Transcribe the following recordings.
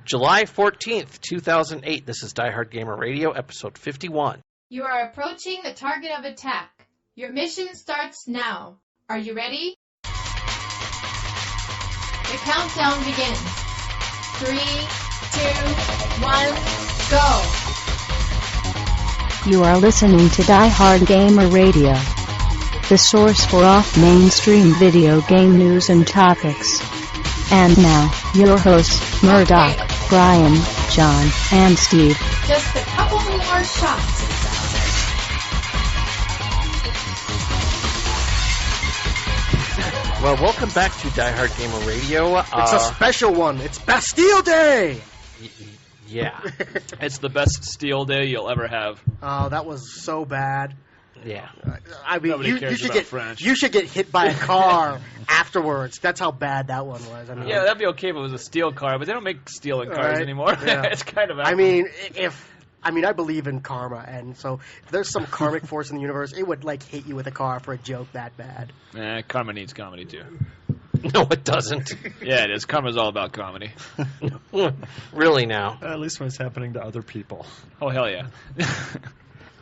July 14th, 2008. This is Diehard Gamer Radio, episode 51. You are approaching the target of attack. Your mission starts now. Are you ready? The countdown begins. 3, 2, 1, go! You are listening to Diehard Gamer Radio, the source for off-mainstream video game news and topics. And now, your hosts, Murdock, Brian, John, and Steve. Just a couple more shots. Well, welcome back to Diehard Gamer Radio. It's a special one. It's Bastille Day! Yeah. It's the best Steel Day you'll ever have. Oh, that was so bad. Yeah. I mean, Nobody cares should about get French. You should get hit by a car afterwards. That's how bad that one was. I mean, Yeah, that'd be okay if it was a steel car, but they don't make steel in cars Right. anymore. Yeah. It's kind of... I mean, I believe in karma, and so if there's some karmic force in the universe, it would like hit you with a car for a joke that bad. Karma needs comedy, too. No, it doesn't. Yeah, it is. Karma's all about comedy. Really now. At least when it's happening to other people. Oh, hell yeah.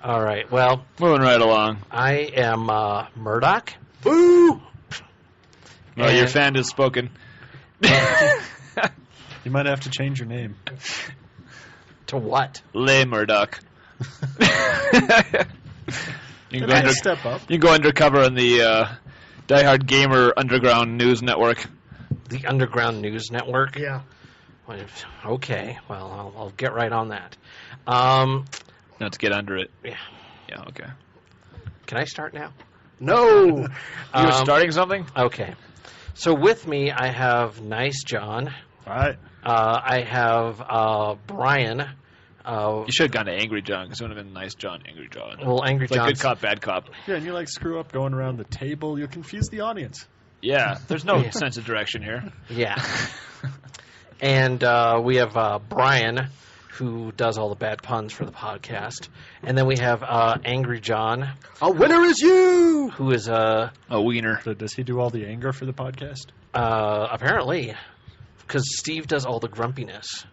All right, well, Moving right along. I am Murdock. Boo! Well, your And- fan has spoken. You might have to change your name. To what? Lay Murdock. You can go Step up. you can go undercover on the Diehard Gamer Underground News Network. The Underground News Network? Yeah. Okay, well, I'll get right on that. Let's get under it. Yeah. Yeah, okay. Can I start now? No! You were starting something? Okay. So with me, I have Nice John. All right. I have Brian. You should have gone to Angry John, because it would have been nice John, Angry John. Well, Angry It's like John. good cop, bad cop. Yeah, and you like screw up going around the table. You'll confuse the audience. Yeah, there's no Yeah. sense of direction here. Yeah. And we have Brian, who does all the bad puns for the podcast. And then we have Angry John, A winner is you! who is A wiener. So does he do all the anger for the podcast? apparently, because Steve does all the grumpiness.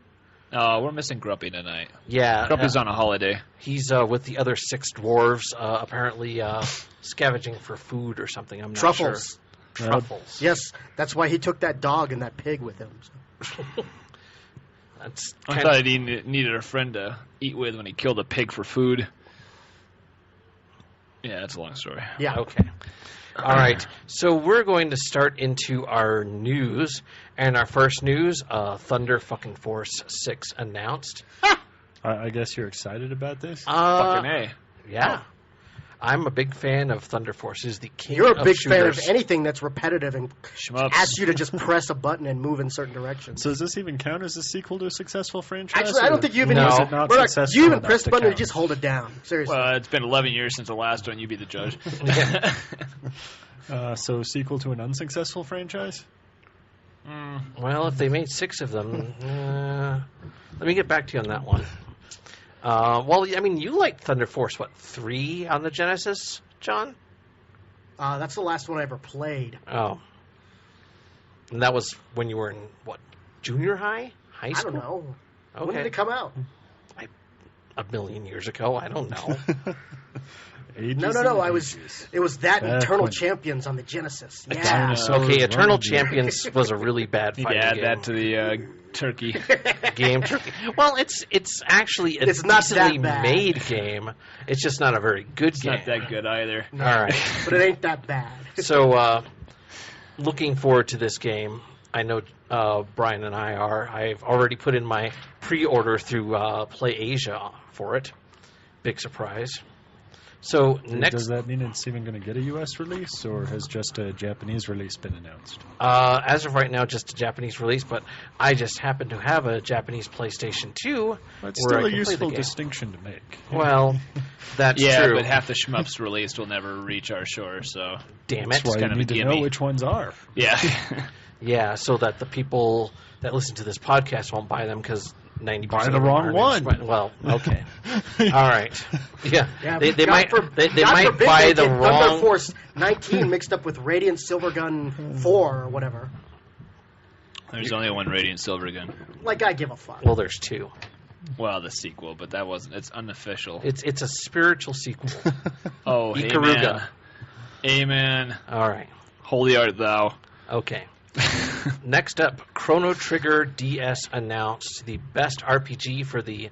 Oh, we're missing Grumpy tonight. Yeah. Grumpy's on a holiday. He's with the other 6 dwarves, apparently scavenging for food or something. I'm not Truffles. sure. Truffles. Yes, that's why he took that dog and that pig with him. That's I kind thought he needed a friend to eat with when he killed a pig for food. Yeah, that's a long story. Yeah. Okay. All right. So we're going to start into our news. And our first news, Thunderforce VI announced. I guess you're excited about this? Fucking A. Yeah. I'm a big fan of Thunder Force. He's the king You're a of big fan of shooters. anything that's repetitive and Shmups. asks you to just press a button and move in certain directions. So does this even count as a sequel to a successful franchise? Actually, I don't or think you even No. use Is it. it not Murdoch, successful you even enough press the to button or you count? just hold it down. Seriously. Well, it's been 11 years since the last one. You be the judge. So sequel to an unsuccessful franchise? Well, if they made 6 of them, let me get back to you on that one. Well, I mean, you liked Thunder Force, 3 on the Genesis, John? That's the last one I ever played. Oh. And that was when you were in, junior high? High I school? don't know. Okay. When did it come out? A million years ago? I don't know. Ages No. and It ages. was that Back Eternal when- Champions on the Genesis. Yeah. Dinosaurs Okay, Eternal roamed. Champions was a really bad Need to fighting add game. that to the turkey. Game turkey. Well, it's actually a It's not that decently bad. made game. It's just not a very good It's game. not that good either. All right. But it ain't that bad. So, looking forward to this game. I know Brian and I are. I've already put in my pre-order through PlayAsia for it. Big surprise. So next, Does that mean it's even going to get a U.S. release, or has just a Japanese release been announced? as of right now, just a Japanese release. But I just happen to have a Japanese PlayStation 2. That's where I still a can play the useful game. distinction to make. Well, that's Yeah, true. but half the shmups released will never reach our shore, so... Damn it. That's why you kind of a need to gimme. know which ones are. Yeah. Yeah, so that the people that listen to this podcast won't buy them because 90% Buy the of them wrong aren't one. Well, okay. All right. Yeah, Yeah, they God might for- they God might forbid buy they the get wrong. Thunder Force 19 mixed up with Radiant Silvergun 4 or whatever. There's only one Radiant Silver Gun. Like, I give a fuck. Well, there's two. Well, the sequel, but that wasn't. It's unofficial. It's a spiritual sequel. Oh, Ikaruga. Amen. All right. Holy art thou. Okay. Next up, Chrono Trigger DS announced the best RPG for the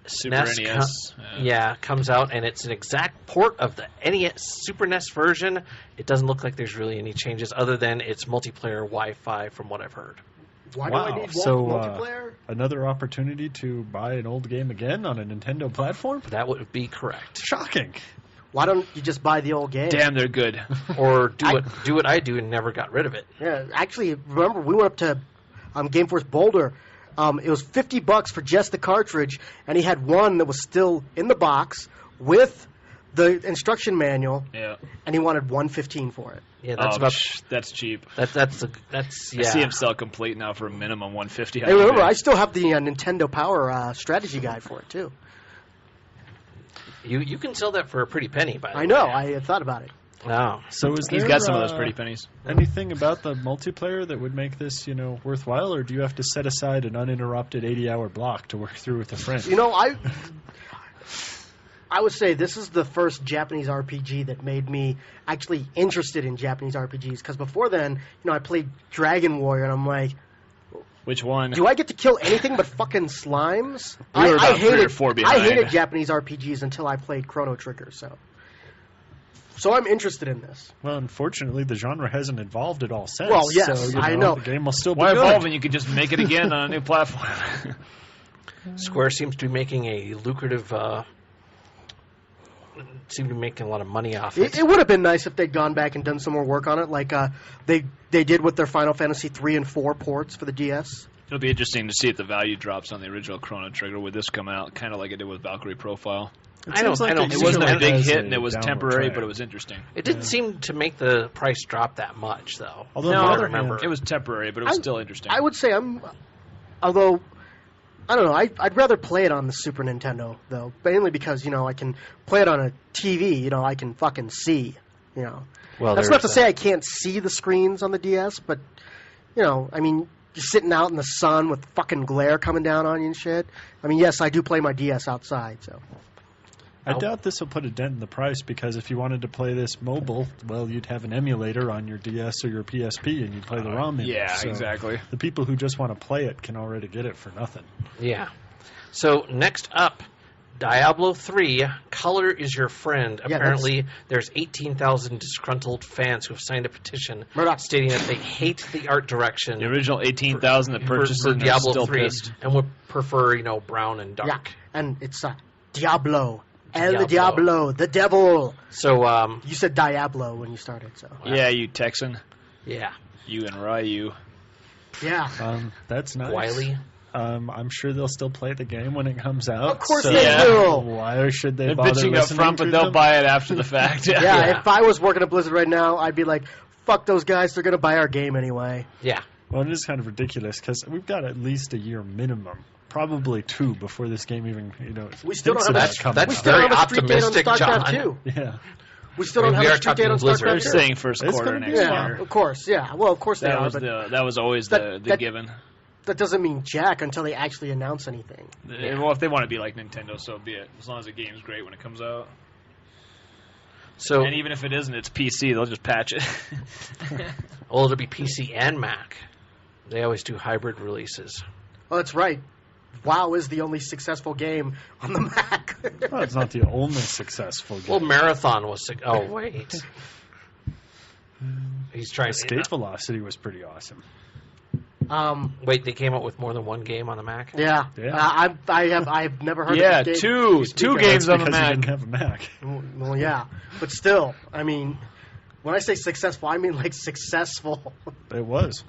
Super NES. NES. Comes out, and it's an exact port of the NES Super NES version. It doesn't look like there's really any changes other than it's multiplayer Wi-Fi, from what I've heard. Why Wow. do I need So, multiplayer? Another opportunity to buy an old game again on a Nintendo platform? That would be correct. Shocking. Why don't you just buy the old game? Damn, they're good. Or do what I do and never got rid of it. Yeah, actually, remember, we went up to Game Force Boulder. It was $50 for just the cartridge, and he had one that was still in the box with the instruction manual, Yeah. and he wanted $115 for it. Yeah, that's that's cheap. that's I see him sell complete now for a minimum $150. Hey, remember, I still have the Nintendo Power strategy guide for it, too. You can sell that for a pretty penny, by the way. I know, I had thought about it. Oh. So is He's there, got some of those pretty pennies. anything about the multiplayer that would make this, worthwhile, or do you have to set aside an uninterrupted 80-hour block to work through with a friend? You know, I would say this is the first Japanese RPG that made me actually interested in Japanese RPGs, because before then, I played Dragon Warrior, and I'm like, Which one? do I get to kill anything but fucking slimes? We were about 3 or 4 I behind. hated Japanese RPGs until I played Chrono Trigger, so I'm interested in this. Well, unfortunately, the genre hasn't evolved at all since. Well, yes, so, I know. The game will still be Why good. evolve when you could just make it again on a new platform? Square seems to be making a lucrative. Seem to be making a lot of money off it. It would have been nice if they'd gone back and done some more work on it, like they did with their Final Fantasy 3 and 4 ports for the DS. It'll be interesting to see if the value drops on the original Chrono Trigger with this come out, kind of like it did with Valkyrie Profile. I don't It see wasn't that a big as hit, a and it was downward temporary, trend. but it was interesting. It didn't seem to make the price drop that much, though. Although, No, on the I other remember. hand, It was temporary, but it was still interesting. I would say although, I don't know, I'd rather play it on the Super Nintendo, though, mainly because, I can play it on a TV, I can fucking see, Well, That's there's not to say that. I can't see the screens on the DS, but, I mean, you're sitting out in the sun with fucking glare coming down on you and shit. I mean, yes, I do play my DS outside, so. I doubt this will put a dent in the price, because if you wanted to play this mobile, well, you'd have an emulator on your DS or your PSP, and you'd play the ROM in it. yeah, So exactly. The people who just want to play it can already get it for nothing. Yeah. So next up, Diablo 3, Color is Your Friend. Yeah, Apparently, there's 18,000 disgruntled fans who have signed a petition Murdock. stating that they hate the art direction The original 18,000 that purchased for it and are Diablo still 3 pissed. and would prefer, brown and Yeah, dark. and it's Diablo. El Diablo. Diablo, the devil. So, You said Diablo when you started, so. Yeah, you Texan. yeah. You and Ryu. Yeah. That's nice. Wiley. I'm sure they'll still play the game when it comes out. Of course so they Yeah. will. Why should they They're bother bitching up listening front, to but they'll them? buy it after the fact. Yeah, if I was working at Blizzard right now, I'd be like, fuck those guys, they're going to buy our game anyway. Yeah. Well, it is kind of ridiculous, because we've got at least a year minimum, probably 2, before this game even, We still thinks don't have about That's- coming that's We out. still very don't have a street date on optimistic, StarCraft John. 2. Yeah. We still I mean, don't we have are a street date on talking Blizzard. They're StarCraft 2. saying first It's quarter gonna be next Yeah, year. of course, yeah. Well, of course they That are, was but that was always the that- given. that doesn't mean jack until they actually announce anything. Well, if they want to be like Nintendo, so be it. As long as the game's great when it comes out. So, And even if it isn't, it's PC. They'll just patch it. well, it'll be PC and Mac. They always do hybrid releases. Oh, that's right. WoW is the only successful game on the Mac. Well, it's not the only successful game. Well, Marathon was... Oh, wait. He's trying Escape Velocity was pretty awesome. Wait, they came out with more than one game on the Mac? Yeah. Yeah. I've never heard Yeah, of this game. two you speak of. games on the Because you Mac. didn't have a Mac. Well, yeah. But still, I mean, when I say successful, I mean like successful. It was.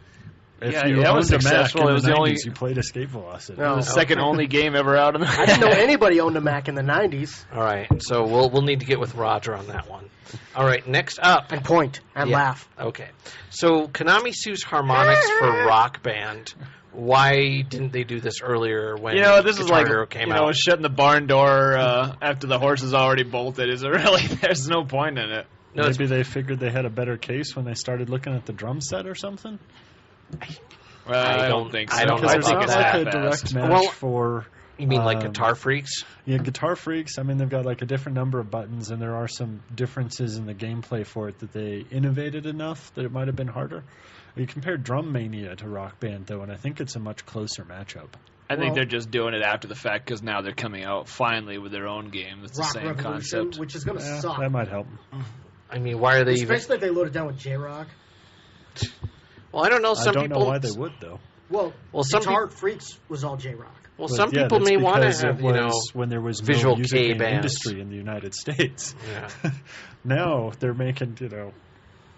If Yeah, you that owned was a Mac successful. in It was the the 90s, only- you played Escape Velocity. No. The second only game ever out on the I didn't know anybody owned a Mac in the 90s. All right, so we'll need to get with Roger on that one. All right, next up. And point and Yeah. laugh. Okay, so Konami sues Harmonix for Rock Band. Why didn't they do this earlier when This is Guitar like, Hero came out? shutting the barn door after the horse is already bolted. Is it really? There's no point in it. No, it's- Maybe they figured they had a better case when they started looking at the drum set or something? I don't think so. I don't know Because there's about not that. like a direct match Well, for... You mean like Guitar Freaks? Yeah, Guitar Freaks, I mean, they've got like a different number of buttons, and there are some differences in the gameplay for it that they innovated enough that it might have been harder. You compare Drum Mania to Rock Band, though, and I think it's a much closer matchup. I think they're just doing it after the fact because now they're coming out finally with their own game. That's the Rock same Revolution, concept. which is going to suck. That might help. I mean, why are they even... Especially if they load it down with J-Rock. Well, I don't know. Some I don't people... know why they would, though. Well, some Guitar Freaks was all J-Rock. Well, But some yeah, people that's may want to because have, it was when there was visual no music K game bands. industry in the United States. Yeah. Now they're making,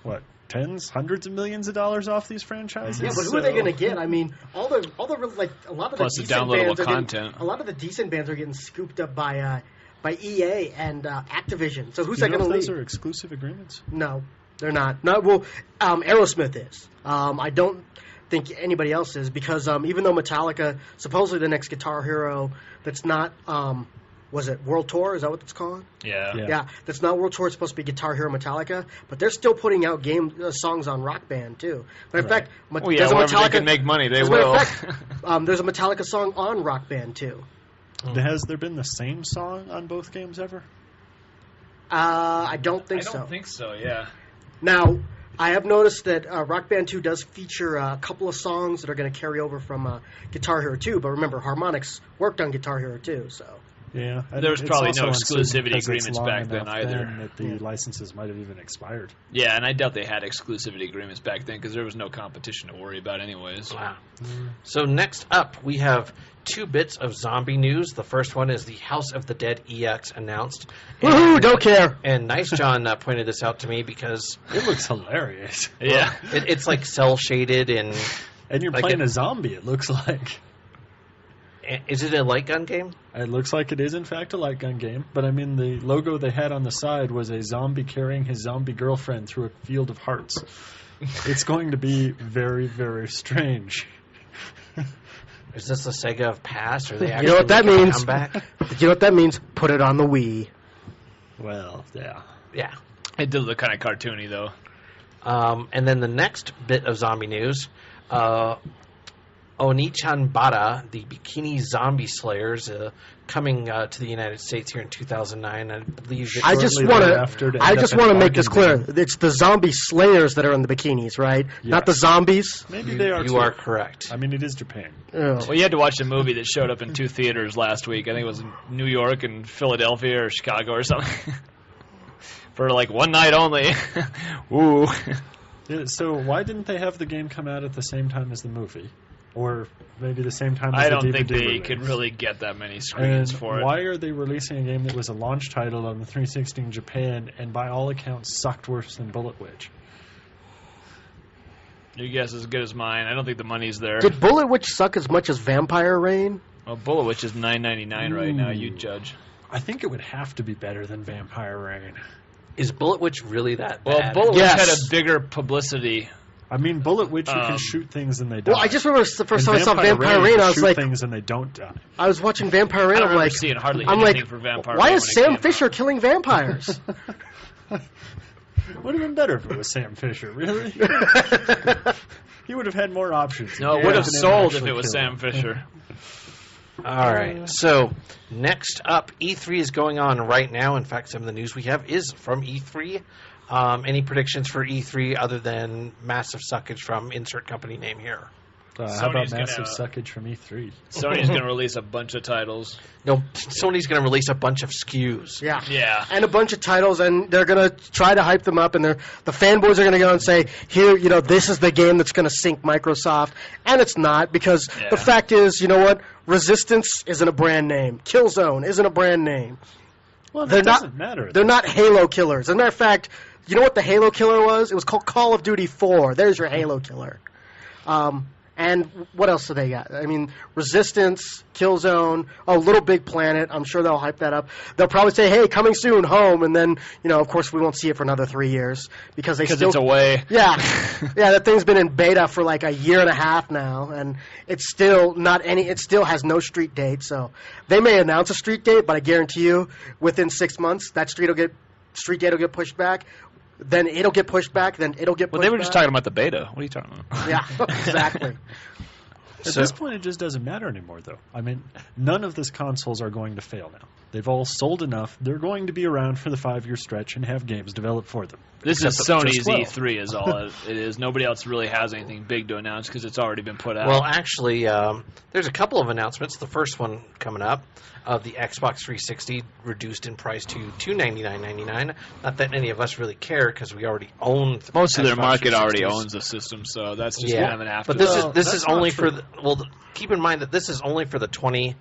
what, tens, hundreds of millions of dollars off these franchises. Yeah, but who are they going to get? I mean, all the like a lot of Plus the the decent downloadable bands are content. getting, a lot of the decent bands are getting scooped up by EA and Activision. So who's Do that you know going to if those leave? are exclusive agreements? No, they're not. No, well, Aerosmith is. I don't think anybody else is because even though Metallica, supposedly the next Guitar Hero that's not, was it World Tour? Is that what it's called? Yeah. Yeah, that's not World Tour. It's supposed to be Guitar Hero Metallica, but they're still putting out songs on Rock Band too. But in fact, Well, yeah, there's a wherever they Metallica. can make money, they as a matter will. of fact, there's a Metallica song on Rock Band too. Has there been the same song on both games ever? I don't think I so. don't think so, yeah. Now, I have noticed that Rock Band 2 does feature a couple of songs that are going to carry over from Guitar Hero 2, but remember, Harmonix worked on Guitar Hero 2, so... Yeah. There was It's probably also no uncertain exclusivity because it's agreements long back then enough either. That the licenses might have even expired. Yeah, and I doubt they had exclusivity agreements back then because there was no competition to worry about anyways. Wow. So next up, we have 2 bits of zombie news. The first one is the House of the Dead EX announced. Woohoo, don't care! And Nice John pointed this out to me because It looks hilarious. Yeah. it's like cel-shaded and... And you're Like playing it- a zombie, it looks like. Is it a light gun game? It looks like it is, in fact, a light gun game. But, I mean, the logo they had on the side was a zombie carrying his zombie girlfriend through a field of hearts. It's going to be very, very strange. Is this the Sega of past? Or are they You actually know what that making a means? comeback? You know what that means? Put it on the Wii. Well, yeah. Yeah. It did look kind of cartoony, though. And then the next bit of zombie news, Onichan Bada, the Bikini Zombie Slayers, coming to the United States here in 2009. I believe I just Shortly want thereafter to. to I end just up in want to a make this bargain clear. It's the zombie slayers that are in the bikinis, right? Not the Yes. zombies. Maybe they are you too. are correct. I mean, it is Japan. Oh. Well, you had to watch a movie that showed up in 2 theaters last week. I think it was in New York and Philadelphia or Chicago or something. For like one night only. Ooh. Yeah, so why didn't they have the game come out at the same time as the movie? Or maybe the same time as I the don't DVD think they release? could really get that many screens And for it. why are they releasing a game that was a launch title on the 360 in Japan and by all accounts sucked worse than Bullet Witch? Your guess is as good as mine. I don't think the money's there. Did Bullet Witch suck as much as Vampire Rain? Well, Bullet Witch is $9.99 right now. You judge. I think it would have to be better than Vampire Rain. Is Bullet Witch really that Well, bad? Bullet Yes. Witch had a bigger publicity. I mean, Bullet Witch, you can shoot things and they die. Well, I just remember the first time And I saw Vampire Rain, you I was shoot like, things and they don't die. I was watching Vampire Rain, I don't I'm remember like, seeing hardly I'm anything like, for Vampire why Rain is when it Sam came out. Fisher killing vampires? Would have been better if it was Sam Fisher, really. He would have had more options. No, it Yeah. would have Been able to sold if actually it was kill Sam him. Fisher. All right. So next up, E3 is going on right now. In fact, some of the news we have is from E3. Any predictions for E3 other than massive suckage from insert company name here? How Sony's about gonna- massive suckage from E3? Sony's going to release a bunch of titles. No, Sony's going to release a bunch of SKUs. Yeah. Yeah. And a bunch of titles, and they're going to try to hype them up, and the fanboys are going to go and say, here, this is the game that's going to sink Microsoft. And it's not, because Yeah. the fact is, you know what? Resistance isn't a brand name. Killzone isn't a brand name. Well, They're that not- doesn't matter. They're not Halo killers. As a matter of fact, you know what the Halo killer was? It was called Call of Duty 4. There's your Halo killer. And what else do they got? I mean, Resistance, Killzone, Little Big Planet. I'm sure they'll hype that up. They'll probably say, hey, coming soon, home. And then, of course, we won't see it for another 3 years. Because Because it's away. Yeah. Yeah, that thing's been in beta for like a year and a half now. And it's still it still has no street date. So they may announce a street date, but I guarantee you, within 6 months, that street date will get pushed back. then it'll get pushed back, then it'll get pushed Well, they were back. just talking about the beta. What are you talking about? Yeah, exactly. At this point, it just doesn't matter anymore, though. I mean, none of these consoles are going to fail now. They've all sold enough. They're going to be around for the 5-year stretch and have games developed for them. This is Except for Sony's 12. E3 is all it is. Nobody else really has anything big to announce because it's already been put out. Well, actually, there's a couple of announcements. The first one coming up, the Xbox 360 reduced in price to $299.99. Not that any of us really care because we already own. Most of their Xbox market already 360s. owns the system, so that's just Yeah, kind of an after. but this Well, is that's only not for true. keep in mind that this is only for the 20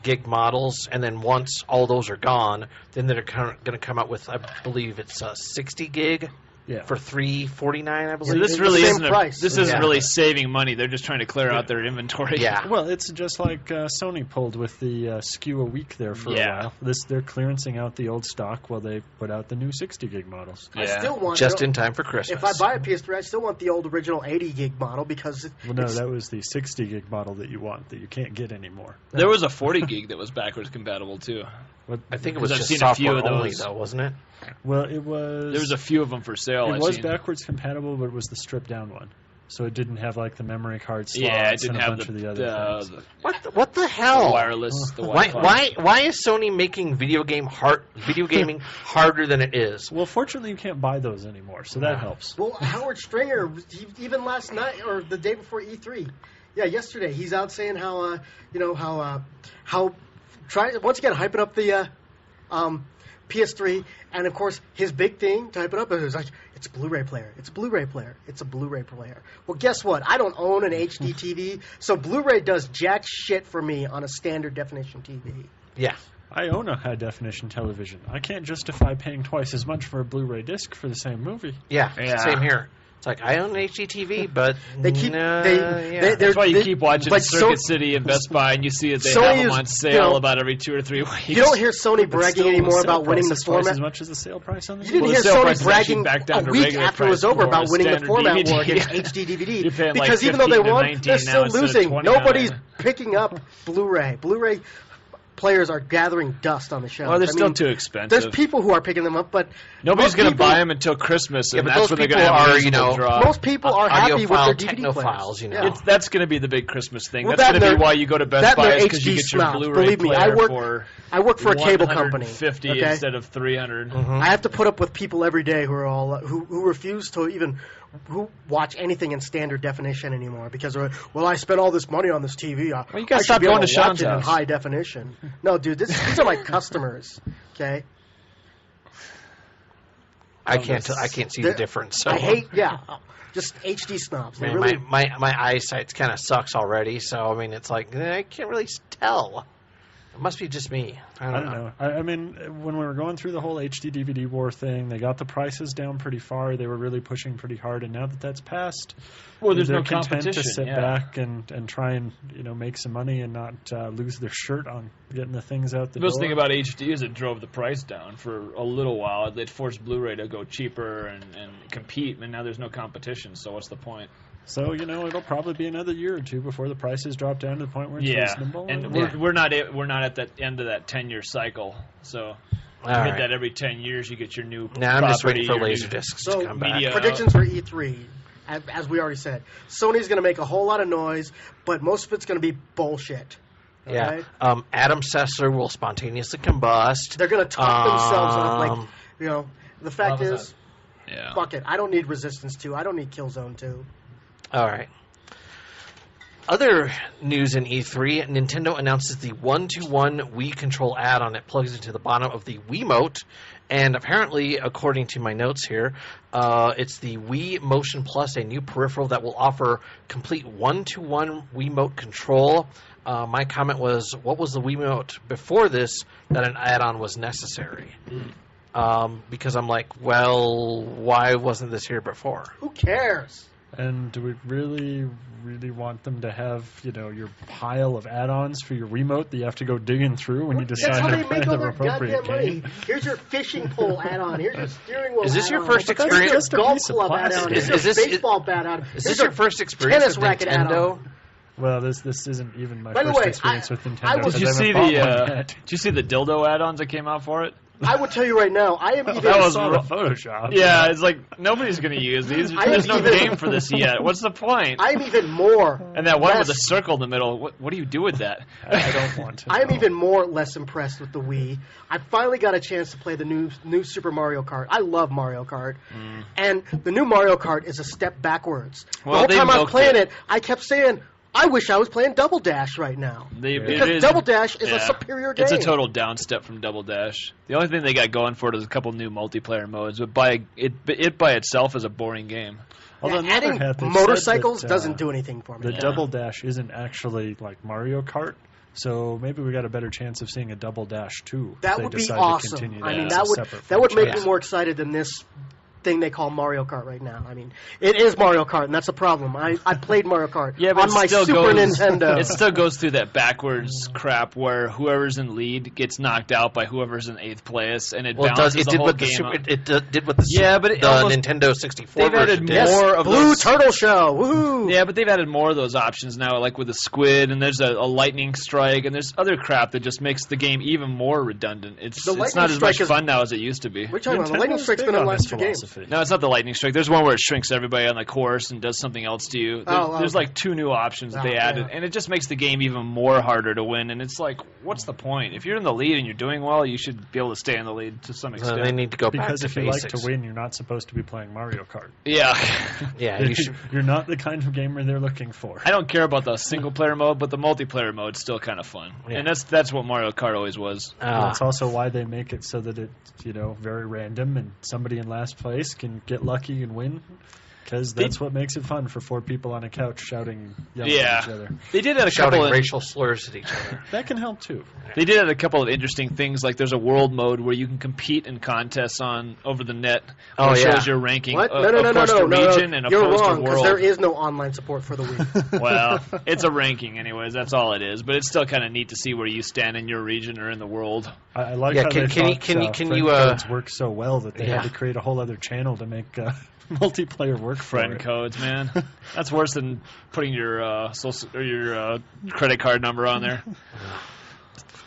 gig models, and then once all those are gone, then they're going to come out with, I believe it's 60 gig Yeah. for $349, I So believe. this It's really the same isn't price. this isn't Yeah. really saving money. They're just trying to clear out their inventory. Yeah. Well, it's just like Sony pulled with the SKU a week there for a while. They're clearancing out the old stock while they put out the new 60 gig models. I still want Just in time for Christmas. If I buy a PS3, I still want the old original 80 gig model because Well, no, that was the 60 gig model that you want that you can't get anymore. There was a 40 gig that was backwards compatible too. What, I think it was I've just seen a few software of only, those. though, wasn't it? well, it was. There was a few of them for sale. It I've was seen. backwards compatible, but it was the stripped down one. So it didn't have like the memory card slots Yeah, it didn't and a have bunch the, of the other things. What the hell? wireless. The Why, Wi-Fi. why is Sony making video gaming harder than it is? Well, fortunately, you can't buy those anymore, so that helps. Well, Howard Stringer, even last night or the day before E3, yesterday, he's out saying how once again hyping up the PS3, and of course his big thing to hype it up is like it's a Blu-ray player, it's a Blu-ray player, it's a Blu-ray player. Well, guess what? I don't own an HD TV, so Blu-ray does jack shit for me on a standard definition TV. Yeah. I own a high definition television. I can't justify paying twice as much for a Blu-ray disc for the same movie. Yeah, Yeah. same here. It's like, I own an HDTV, but They keep yeah. That's why you keep watching like Circuit City and Best Buy, and you see that they Sony have them is, on sale you know, about every 2 or 3 weeks. You don't hear Sony But bragging still, the anymore sale about winning the price is twice format. as much as the sale price on the You didn't Well, hear the sale price Sony is actually bragging back down a to week regular after it was price over for about winning the standard format DVD. war against HD DVD. You're paying like Because even though they 15 to won, 19 they're now still instead of losing. 29. Nobody's picking up Blu-ray. Blu-ray players are gathering dust on the shelves. Well, they're I still mean, too expensive. There's people who are picking them up, but Nobody's most going to people- buy them until Christmas, Yeah, and but that's those when they're people going to have a are, reasonable draw. Most people are happy with their audiophile DVD players. technophiles, you know. Yeah. That's going to be the big Christmas thing. Well, That's that going to and be their- why you go to Best that and Buy their is because you HD get your snobs. Blu-ray Believe me, player I work for a cable company. 150 okay? instead of 300. I have to put up with people every day who are all who refuse to even watch anything in standard definition anymore because they're like, well, I spent all this money on this TV. Well, you gotta I stop should be able going to watch Sean's it in house. high definition. No, dude, these are my customers. Okay, I can't see the difference. So. I hate just HD snobs. They I mean, really my eyesight kind of sucks already, so I mean, it's like I can't really tell. It must be just me. I don't know. I mean, when we were going through the whole HD DVD war thing, they got the prices down pretty far. They were really pushing pretty hard, and now that that's passed, Well, there's they're no content competition. to sit yeah. back and try and make some money and not lose their shirt on getting the things out the The best door. thing about HD is it drove the price down for a little while. It forced Blu-ray to go cheaper and compete, and now there's no competition, so what's the point? So it'll probably be another year or two before the prices drop down to the point where it's Yeah, reasonable. and we're not at that end of that 10-year cycle, so All you hit right. that every 10 years, you get your new Now I'm just waiting property, for your new- Laserdiscs So, to come back. media- predictions for E3. As we already said, Sony's going to make a whole lot of noise, but most of it's going to be bullshit. Yeah. Okay? Adam Sessler will spontaneously combust. They're going to talk themselves up. Like, the fact Well, is, Yeah. fuck it. I don't need Resistance 2. I don't need Killzone 2. All right. Other news in E3, Nintendo announces the 1-to-1 Wii Control add-on. It plugs into the bottom of the Wiimote, and apparently, according to my notes here, it's the Wii Motion Plus, a new peripheral that will offer complete 1-to-1 Wiimote control. My comment was, what was the Wiimote before this that an add-on was necessary? Because I'm like, well, why wasn't this here before? Who cares? And do we really, really want them to have, your pile of add-ons for your Wiimote that you have to go digging through when you decide That's how to they play make all the their appropriate goddamn game? money. Here's your fishing pole add-on. Here's your steering wheel Is this your add-on. first Here's experience? Just a your golf piece of club plastic. add-on. Is Here's your this- baseball add-on. Is Here's this your first experience tennis with racket Nintendo? add-on. Well, this isn't even my By the first way, experience with Nintendo. I was- because Did you I see haven't bought one the yet. Did you see the dildo add-ons that came out for it? I will tell you right now, I am even... That was saw the Photoshop. Yeah, it's like nobody's gonna use these. I There's am no even- game for this yet. What's the point? I am even more... And that one with the less- circle in the middle. What do you do with that? I don't want to. I am know. even more less impressed with the Wii. I finally got a chance to play the new Super Mario Kart. I love Mario Kart, and the new Mario Kart is a step backwards. Well, the whole they time I was milked playing it. it, I kept saying, "I wish I was playing Double Dash right now." Because Double Dash is a superior game. It's a total downstep from Double Dash. The only thing they got going for it is a couple new multiplayer modes, but by itself is a boring game. Although on the adding other hand, they've motorcycles said that, doesn't do anything for me. The Double Dash isn't actually like Mario Kart, so maybe we got a better chance of seeing a Double Dash 2. if That they would be decide to awesome. continue I mean, as a that separate would make franchise. me more excited than this thing they call Mario Kart right now. I mean, it is Mario Kart, and that's a problem. I played Mario Kart Yeah, but on my it still Super goes, Nintendo. It still goes through that backwards crap where whoever's in lead gets knocked out by whoever's in 8th place, and it Well, it balances does. It the did whole what the game Super, out. it did what the Yeah, but it the almost- Nintendo 64 they've version added did. more of Blue those. Turtle Show. Woohoo! Yeah, but they've added more of those options now, like with the squid, and there's a lightning strike, and there's other crap that just makes the game even more redundant. It's The lightning not as strike much is- fun now as it used to be. We're talking about the Nintendo's Lightning Strike's big been in on the last this two games. philosophy. No, it's not the lightning strike. There's one where it shrinks everybody on the course and does something else to you. There's like 2 new options that they added, and it just makes the game even more harder to win. And it's like, what's the point? If you're in the lead and you're doing well, you should be able to stay in the lead to some So extent. they need to go Because back if to you basics. like to win, you're not supposed to be playing Mario Kart. Yeah. Yeah, you should. You're not the kind of gamer they're looking for. I don't care about the single player mode, but the multiplayer mode's still kind of fun. Yeah. And that's what Mario Kart always was. That's also why they make it so that it's, very random and somebody in last place can get lucky and win. Because that's what makes it fun for 4 people on a couch shouting, yelling at each other. They did add a shouting couple of racial slurs at each other. That can help too. They did add a couple of interesting things, like there's a world mode where you can compete in contests over the net. Oh, It yeah. shows your ranking What? of No, course to region and You're opposed wrong, to because world. there is no online support for the Wii. Well, it's a ranking anyways. That's all it is. But it's still kind of neat to see where you stand in your region or in the world. I like Yeah, how can- they can you- thought, can you- can friend you, codes work so well that they Yeah. had to create a whole other channel to make multiplayer work for Friend it. codes, man. That's worse than putting your social or your credit card number on there.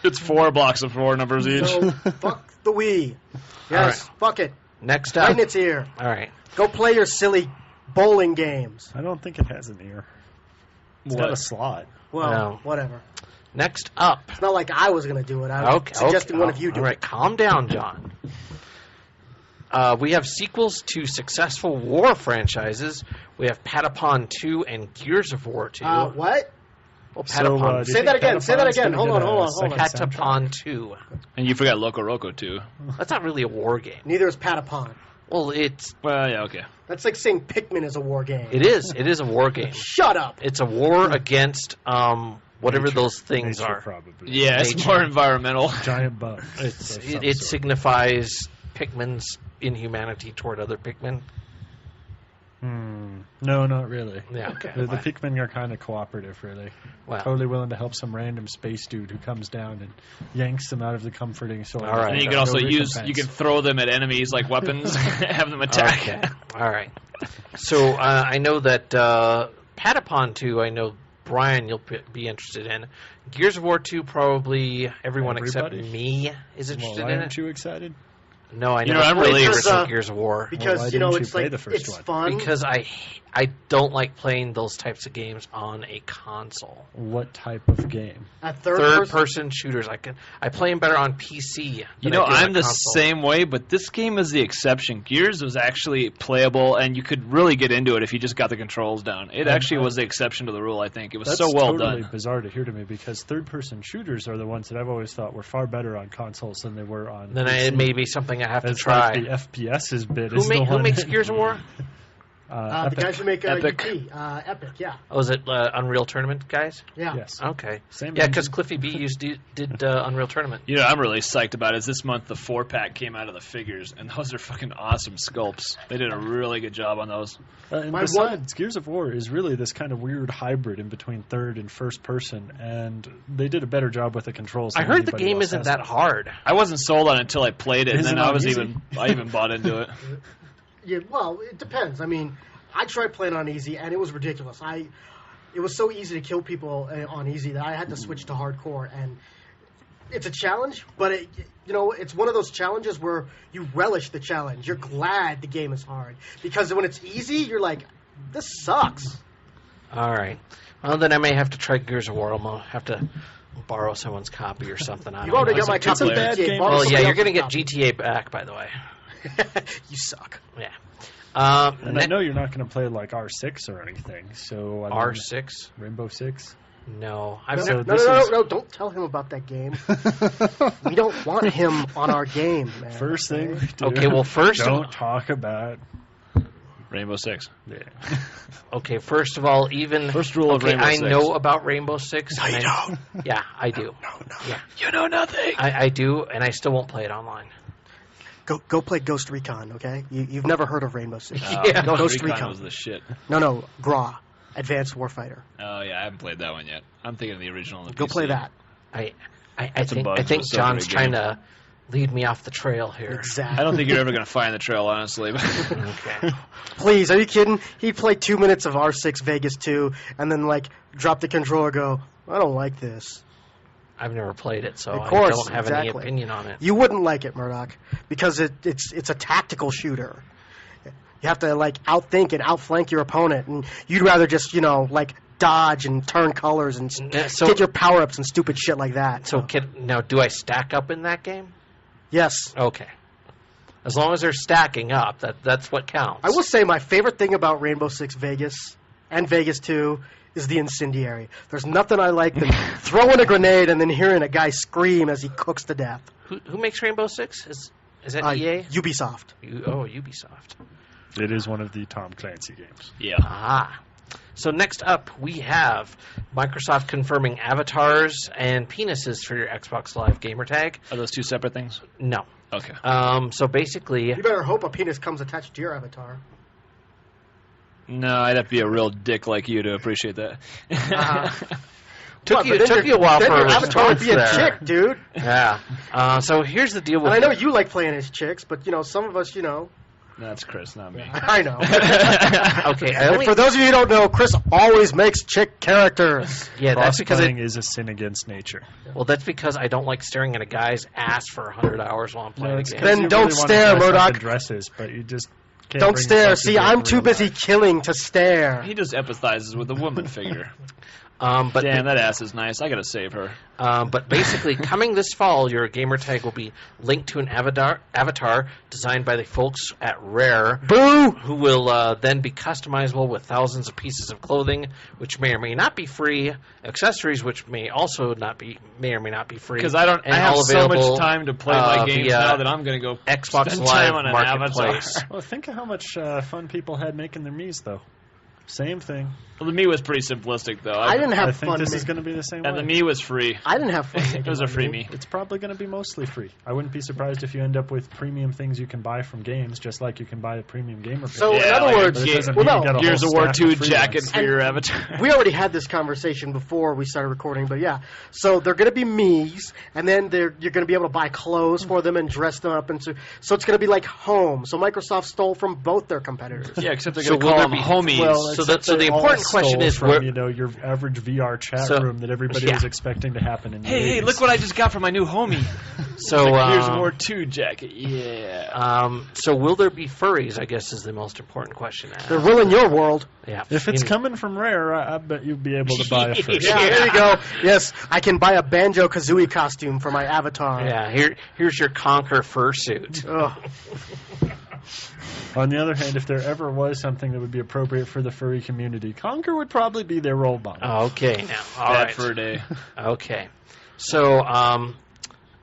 It's 4 blocks of 4 numbers each. So, fuck the Wii. Yes, fuck it. Next up. Right in its ear. All right. Go play your silly bowling games. I don't think it has an ear. It's got a slot. Well, No. whatever. Next up. It's not like I was going to do it. I was suggesting one of you do All right, it. calm down, John. We have sequels to successful war franchises. We have Patapon 2 and Gears of War 2. What? Well, So, Patapon, do you Say that think again. Say that Patapon's again. gonna Hold get on. a second soundtrack? Patapon 2. And you forgot Loco Roco too. That's not really a war game. Neither is Patapon. Well, it's Well, yeah, okay. That's like saying Pikmin is a war game. it is. It is a war game. Shut up. It's a war against whatever Nature. those things Nature, are. probably. Yeah, it's Nature. more environmental. Giant bugs. It signifies Pikmin's inhumanity toward other Pikmin. No, not really. Yeah, okay. The fine. Pikmin are kind of cooperative, really. Wow. Totally willing to help some random space dude who comes down and yanks them out of the comforting soil. All right. And you can No also recompense. you can throw them at enemies like weapons, have them attack. Okay. All right. So I know that Patapon 2, I know, Brian, you'll be interested in. Gears of War 2, probably everyone Everybody? except me is Well, interested why in aren't it. you excited? No, I You never know, I'm played really- the Because, original Gears of War. why Because, didn't you know, you it's play like, the first it's one? fun. Because I don't like playing those types of games on a console. What type of game? At Third third person shooters. I play them better on PC. You than know, I do on I'm the console. same way, but this game is the exception. Gears was actually playable, and you could really get into it if you just got the controls down. It actually was the exception to the rule, I think. It was That's so well totally done. bizarre to hear to me because third-person shooters are the ones that I've always thought were far better on consoles than they were on Then PC. it may be something I have to It's try. like the FPS's bit Who, is the who one makes that- Gears of War? the Epic. guys who make Epic. UT. Epic, yeah. Oh, is it Unreal Tournament guys? Yeah. Yes. Okay. Same Yeah, because engine. Cliffy B did Unreal Tournament. You know, I'm really psyched about it. Is this month the 4-pack came out of the figures, and those are fucking awesome sculpts. They did a really good job on those. And My besides, Gears of War is really this kind of weird hybrid in between third and first person, and they did a better job with the controls. I than heard the anybody game else isn't has that done. hard. I wasn't sold on it until I played it, and Is then it I not was easy? I even bought into it. Yeah, well, it depends. I mean, I tried playing on easy, and it was ridiculous. It was so easy to kill people on easy that I had to switch to hardcore, and it's a challenge, but it's one of those challenges where you relish the challenge. You're glad the game is hard because when it's easy, you're like, this sucks. All right. Well, then I may have to try Gears of War. I'll have to borrow someone's copy or something. You already got my copy. It's a bad game. Well, yeah, you're going to get GTA back, by the way. You suck. Yeah. And I know you're not going to play like R6 or anything. So R6? Rainbow Six? No. No, don't tell him about that game. We don't want him on our game, man. First thing we do, okay, well, don't talk about Rainbow Six. Yeah. Okay, first of all, First rule of Rainbow Six. I know about Rainbow Six. No, you don't. Yeah, I do. No. Yeah. You know nothing. I do, and I still won't play it online. Go play Ghost Recon, okay? You've never heard of Rainbow Six. Yeah. Ghost Recon was the shit. No, GRA, Advanced Warfighter. Oh, yeah, I haven't played that one yet. I'm thinking of the original on the Go PC. play that. I think John's trying to lead me off the trail here. Exactly. I don't think you're ever going to find the trail, honestly. Okay. Please, are you kidding? He'd play 2 minutes of R6 Vegas 2 and then, drop the controller and go, I don't like this. I've never played it, so Of course, I don't have exactly. any opinion on it. You wouldn't like it, Murdock, because it's a tactical shooter. You have to, outthink and outflank your opponent, and you'd rather just, dodge and turn colors and get your power-ups and stupid shit like that. So, now, do I stack up in that game? Yes. Okay. As long as they're stacking up, that's what counts. I will say my favorite thing about Rainbow Six Vegas and Vegas 2 is the incendiary. There's nothing I like than throwing a grenade and then hearing a guy scream as he cooks to death. Who makes Rainbow Six? Is that EA? Ubisoft. Ubisoft. It is one of the Tom Clancy games. Yeah. Ah. So next up, we have Microsoft confirming avatars and penises for your Xbox Live Gamertag. Are those two separate things? No. Okay. So basically... You better hope a penis comes attached to your avatar. No, I'd have to be a real dick like you to appreciate that. Took you a while for a avatar would response be a there. chick, dude. Yeah. So here's the deal with... And I know you like playing as chicks, but, some of us, That's Chris, not me. I know. Okay. And for those of you who don't know, Chris always makes chick characters. Yeah, that's because Cross-playing is a sin against nature. Well, that's because I don't like staring at a guy's ass for 100 hours while I'm playing a game. Then don't stare, Murdock. Dresses, but you just can't don't bring stare. yourself to See, do it I'm in too real busy life. killing to stare. He just empathizes with the woman figure. But Damn, that ass is nice. I gotta save her. But basically, coming this fall, your gamertag will be linked to an avatar designed by the folks at Rare, Boo! who will then be customizable with thousands of pieces of clothing, which may or may not be free, accessories, which may or may not be free. Because I have all so available, much time to play my games via now that I'm gonna go Xbox spend Live time on an Marketplace. avatar. Well, think of how much fun people had making their Miis, though. Same thing. Well, the Mii was pretty simplistic, though. I didn't have I think fun. this is going to be the same and way. the Mii was free. I didn't have fun. It was a free Mii. It's probably going to be mostly free. I wouldn't be surprised if you end up with premium things you can buy from games, just like you can buy a premium gamer. So, Yeah, in other like words, But it doesn't well, mean you no, got a Gears whole of War stack 2 free jacket ones. for your avatar. we already had this conversation before we started recording, but yeah. So they're going to be Miis, and then you're going to be able to buy clothes for them and dress them up, and so it's going to be like home. So Microsoft stole from both their competitors. Yeah, except they're So going to call will them there be- homies. Well, So except the they important all question stole is from, where- your average VR chat So- room that everybody yeah. was expecting to happen in the Hey, 80s. look what I just got for my new homie. So, Gears of War 2 jacket. Yeah. so will there be furries, I guess, is the most important question to ask. They're ruling your world. Yeah. If it's coming from Rare, I bet you'd be able to buy it first. Yeah, there you go. Yes, I can buy a Banjo-Kazooie costume for my avatar. Yeah, here's your Conquer fursuit. Ugh. On the other hand, if there ever was something that would be appropriate for the furry community, Conquer would probably be their role model. Okay, now, all Bad right. for a day. Okay. So,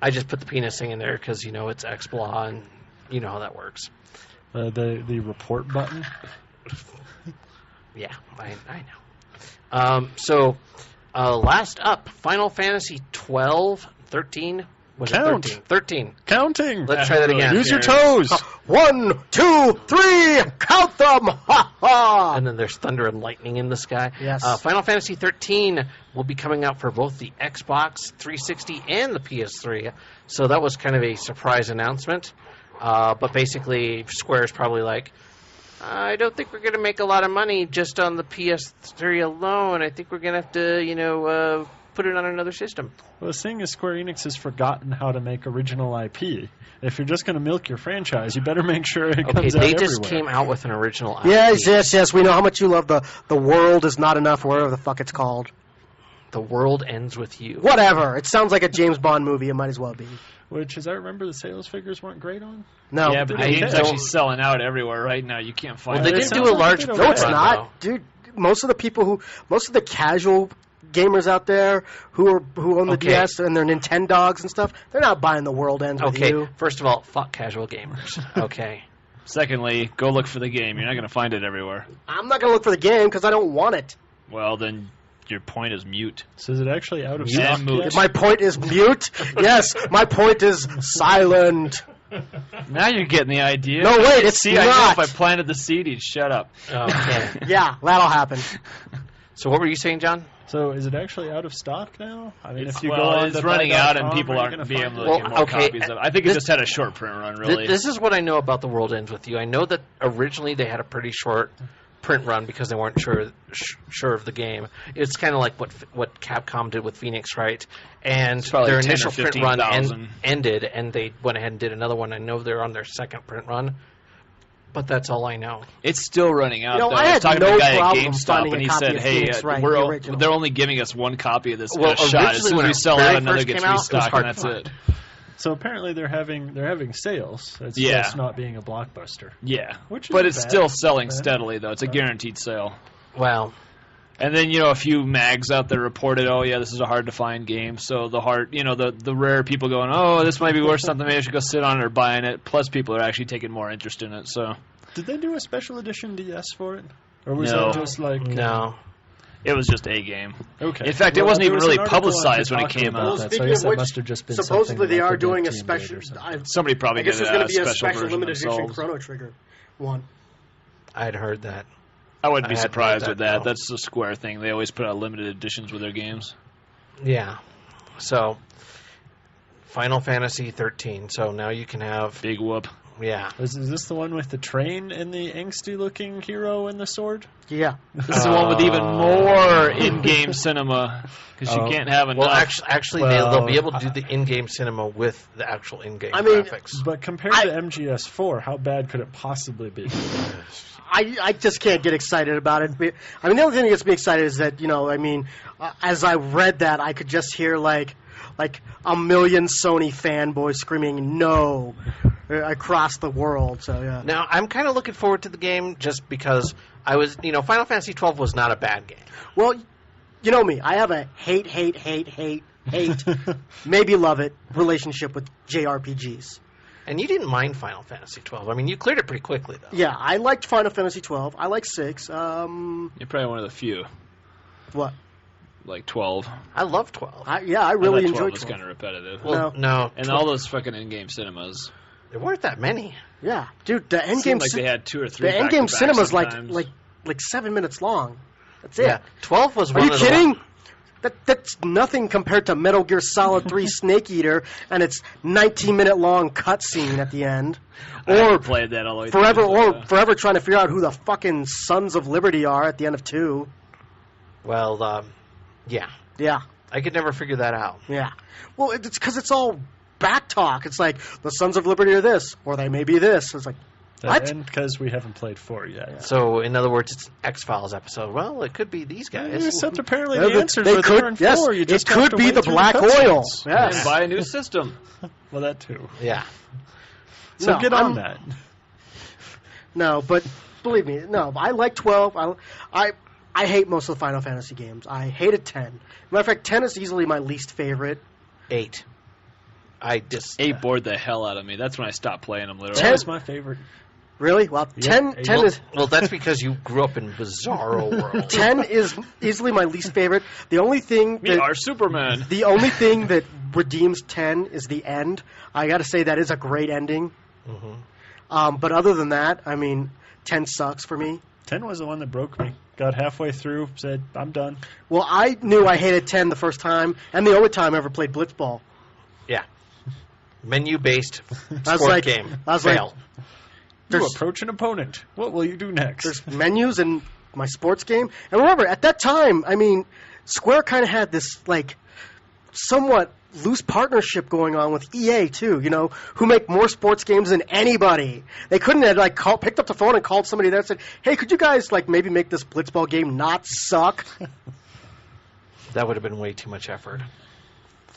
I just put the penis thing in there because, it's XBLA and you know how that works. The report button. Yeah, I know. So, last up, Final Fantasy XII, 13. Was Count. it 13? 13. Counting. Let's try that again. Use your toes. 1, 2, 3, count them! Ha ha! And then there's thunder and lightning in the sky. Yes. Final Fantasy XIII will be coming out for both the Xbox 360 and the PS3. So that was kind of a surprise announcement. But basically, Square's probably like, I don't think we're going to make a lot of money just on the PS3 alone. I think we're going to have to, put it on another system. Well, the thing is, Square Enix has forgotten how to make original IP. If you're just going to milk your franchise, you better make sure it comes out everywhere. They just came out with an original IP. Yes. We know how much you love the world is not enough, or whatever the fuck it's called. The world ends with you. Whatever. It sounds like a James Bond movie. It might as well be. Which, as I remember, the sales figures weren't great on. No. Yeah, but the game's actually selling out everywhere right now. You can't find it. They didn't do a large print run. No, it's not. Dude, most of the casual gamers out there who own the DS and their Nintendogs and stuff, they're not buying The World Ends with you. First of all, fuck casual gamers. Okay. Secondly, go look for the game. You're not going to find it everywhere. I'm not going to look for the game because I don't want it. Well, then your point is mute. So is it actually out of stock yet? My point is mute? Yes, my point is silent. Now you're getting the idea. No, wait, it's See, not. I know if I planted the seed, he'd shut up. Okay. Yeah, that'll happen. So what were you saying, John? So is it actually out of stock now? I mean, if you well, go on it's to running out and buy.com, people are you aren't gonna being find able to it? get more copies of it. I think it just had a short print run, really. This is what I know about The World Ends With You. I know that originally they had a pretty short print run because they weren't sure of the game. It's kind of like what Capcom did with Phoenix, right? And their 10 initial or print run 15,000. ended, and they went ahead and did another one. I know they're on their second print run, but that's all I know. It's still running out. You know, though. I was had talking no to a guy at problem GameStop, finding and a he copy said, of "Hey, Phoenix Wright, the original." they're only giving us one copy of this Well, a shot. As originally soon when as we it sell very out, another first gets came out, it was restocked, hard and to that's find. it." So apparently they're having sales. It's Yeah. just not being a blockbuster. Yeah, Which but isn't it's bad. still selling Bad. steadily, though. It's a guaranteed sale. Well, And then, a few mags out there reported, oh, yeah, this is a hard-to-find game. So the rare people going, oh, this might be worth something. Maybe I should go sit on it or buying it. Plus, people are actually taking more interest in it. So Did they do a special edition DS for it? Or was No. that just like... no. it was just a game. Okay. In fact, it wasn't there even was really an article on publicized when it Kotaku came about out. that, so I Speaking guess of that which, must have just been supposedly something they like are a doing a Team special. Date or something. Somebody probably I guess did there's going a to be a special special version limited edition themselves. Chrono Trigger one. I'd heard that. I wouldn't I be hadn't surprised heard with that, that. no. That's the Square thing. They always put out limited editions with their games. Yeah. So, Final Fantasy XIII. So now you can have... Big whoop. Yeah. Is this the one with the train and the angsty-looking hero and the sword? Yeah. This is the one with even more in-game cinema, because you can't have enough. Well, actually, they'll be able to do the in-game cinema with the actual in-game graphics. But compared to MGS4, how bad could it possibly be? I just can't get excited about it. I mean, the only thing that gets me excited is that, as I read that, I could just hear, like a million Sony fanboys screaming, no, across the world. So, yeah. Now, I'm kind of looking forward to the game just because Final Fantasy XII was not a bad game. Well, you know me. I have a hate, maybe love it relationship with JRPGs. And you didn't mind Final Fantasy XII. I mean, you cleared it pretty quickly, though. Yeah, I liked Final Fantasy XII. I like 6. You're probably one of the few. What? Like 12. I love 12. I really I thought enjoyed 12 was 12. kind of repetitive. Well, no. And all those fucking in-game cinemas. There weren't that many. Yeah, dude, the It endgame seemed like they had 2 or 3 the endgame back-to-back cinema's sometimes. like 7 minutes long. That's it. Yeah, 12 was Are one you of kidding? That's nothing compared to Metal Gear Solid 3 Snake Eater and its 19-minute long cutscene at the end, I or played that all the way forever trying to figure out who the fucking Sons of Liberty are at the end of 2. Well, yeah. Yeah, I could never figure that out. yeah. Well, it's because it's all back talk. It's like the Sons of Liberty are this, or they may be this. It's like, what? And because we haven't played 4 yet. So, in other words, it's an X-Files episode. Well, it could be these guys. Except apparently Yeah, the answers they are could, there in yes, 4. You just it have could to be wait the through black oil. cutscenes. Yes. And buy a new system. Well, that too. Yeah. So No, get on that. No, but believe me, no. I like 12. I hate most of the Final Fantasy games. I hated 10. Matter of fact, 10 is easily my least favorite. 8. I just... 8 bored the hell out of me. That's when I stopped playing them, literally. 10 is my favorite. Really? Well, Yep. 10 is Well, that's because you grew up in Bizarro World. 10 is easily my least favorite. The only thing We are Superman. the only thing that redeems 10 is the end. I got to say that is a great ending. Mm-hmm. But other than that, I mean, 10 sucks for me. 10 was the one that broke me. Got halfway through, said, I'm done. Well, I knew I hated 10 the first time, and the only time I ever played Blitzball. Yeah. Menu-based I was sport like- game. I was like- Fail. You There's- approach an opponent. What will you do next? There's menus in my sports game. And remember, at that time, I mean, Square kind of had this, like, somewhat loose partnership going on with EA, too, you know, who make more sports games than anybody. They couldn't have, like, picked up the phone and called somebody there and said, hey, could you guys, like, maybe make this Blitzball game not suck? That would have been way too much effort.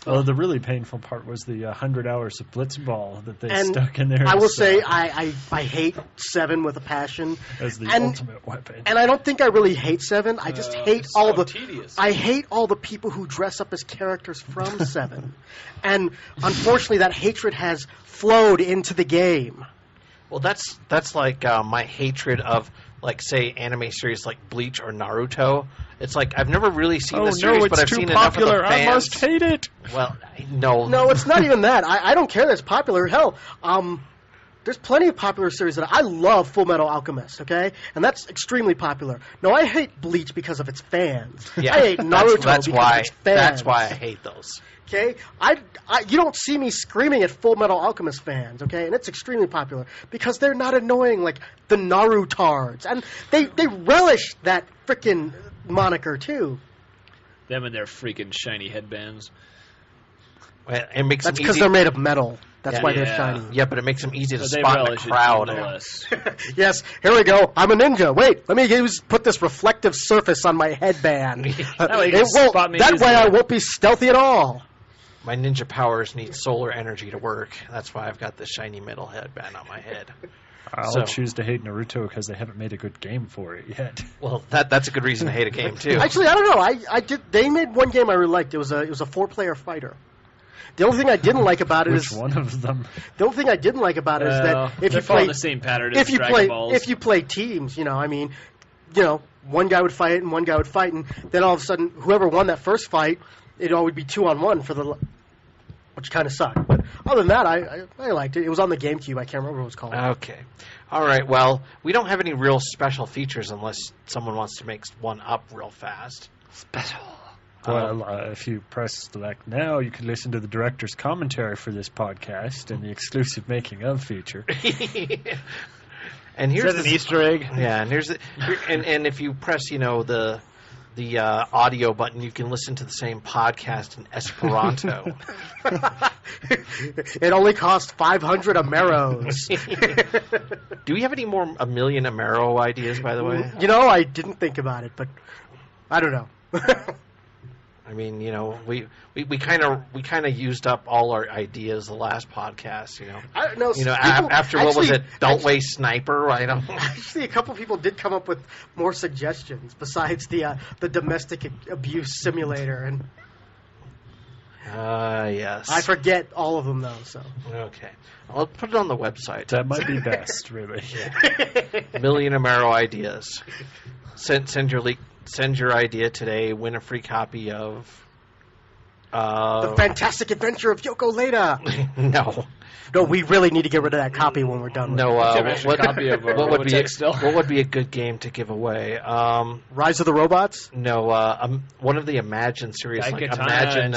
Well, the really painful part was the 100 hours of Blitzball that they stuck in there. I will say I hate 7 with a passion. As the ultimate weapon. And I don't think I really hate 7. I just hate all the tedious. I hate all the people who dress up as characters from 7. And unfortunately that hatred has flowed into the game. Well, that's like my hatred of, like, say, anime series like Bleach or Naruto. It's like I've never really seen the series, but I've seen enough of the fans. I must hate it. Well, no. No, it's not even that. I don't care that it's popular. Hell, there's plenty of popular series that I love. Full Metal Alchemist, okay, and that's extremely popular. No, I hate Bleach because of its fans. Yeah, I hate Naruto that's because why, of its fans. That's why I hate those. Okay, you don't see me screaming at Full Metal Alchemist fans, okay, and it's extremely popular because they're not annoying like the Narutards, and they relish that frickin' moniker too. Them and their freaking shiny headbands. Well, it makes That's them because easy. they're made of metal. That's Yeah. why they're Yeah. shiny. Yeah, but it makes them easy to But they spot in relish a it crowd. nonetheless. Yes, here we go. I'm a ninja. Wait, let me put this reflective surface on my headband. That way you can spot me that way easily. I won't be stealthy at all. My ninja powers need solar energy to work. That's why I've got this shiny metal headband on my head. I'll choose to hate Naruto because they haven't made a good game for it yet. Well, that's a good reason to hate a game too. Actually, I don't know. I did. They made one game I really liked. It was a 4-player fighter. The only thing I didn't like about it Which is one of them? the only thing I didn't like about it is that if they're you following play the same pattern as if you Dragon play Balls. if you play teams, you know, I mean, you know, one guy would fight and one guy would fight, and then all of a sudden, whoever won that first fight, it'd always be 2-on-1 for the, which kind of sucked. But other than that, I liked it. It was on the GameCube. I can't remember what it was called. Okay. All right. Well, we don't have any real special features unless someone wants to make one up real fast. Special. Well, if you press select now, you can listen to the director's commentary for this podcast and the exclusive making of feature. And here's an Easter egg. Yeah, and and if you press, you know, the audio button, you can listen to the same podcast in Esperanto. It only cost 500 Ameros. Do we have any more A Million Amero ideas, by the way? You know, I didn't think about it, but I don't know. I mean, you know, we kind of used up all our ideas the last podcast. You know, I, no, you know, people, after what was it? Don't waste sniper. I don't. Actually, a couple people did come up with more suggestions besides the domestic abuse simulator, and yes. I forget all of them though. So Okay, I'll put it on the website. That might be best, really. Million Amero ideas. Send your idea today. Win a free copy of The Fantastic Adventure of Yoko Leda. No, we really need to get rid of that copy when we're done with it. What would be a good game to give away? Rise of the Robots? No, one of the Imagine series. Like Imagine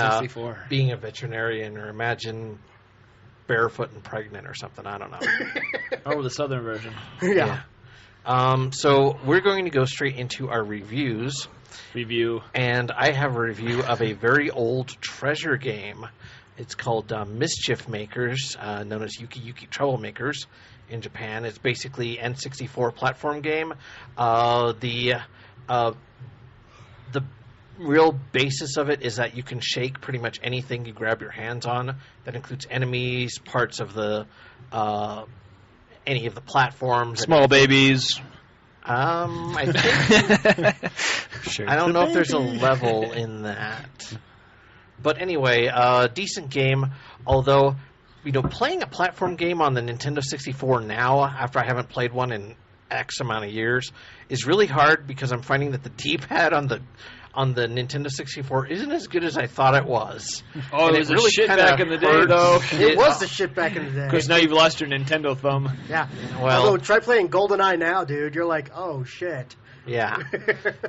being a veterinarian, or Imagine barefoot and pregnant, or something. I don't know. Oh, the southern version. Yeah. So we're going to go straight into our reviews. And I have a review of a very old treasure game. It's called Mischief Makers, known as Yuki Yuki Troublemakers in Japan. It's basically N64 platform game. The real basis of it is that you can shake pretty much anything you grab your hands on. That includes enemies, parts of the any of the platforms. Small babies. I think I don't know if there's a level in that. But anyway, decent game. Although, you know, playing a platform game on the Nintendo 64 now, after I haven't played one in X amount of years, is really hard because I'm finding that the D-pad on the Nintendo 64 isn't as good as I thought it was. Oh, and it was really shit back in the day, though. It was the shit back in the day. Because now you've lost your Nintendo thumb. Yeah. Well, although, try playing GoldenEye now, dude. You're like, oh, shit. Yeah.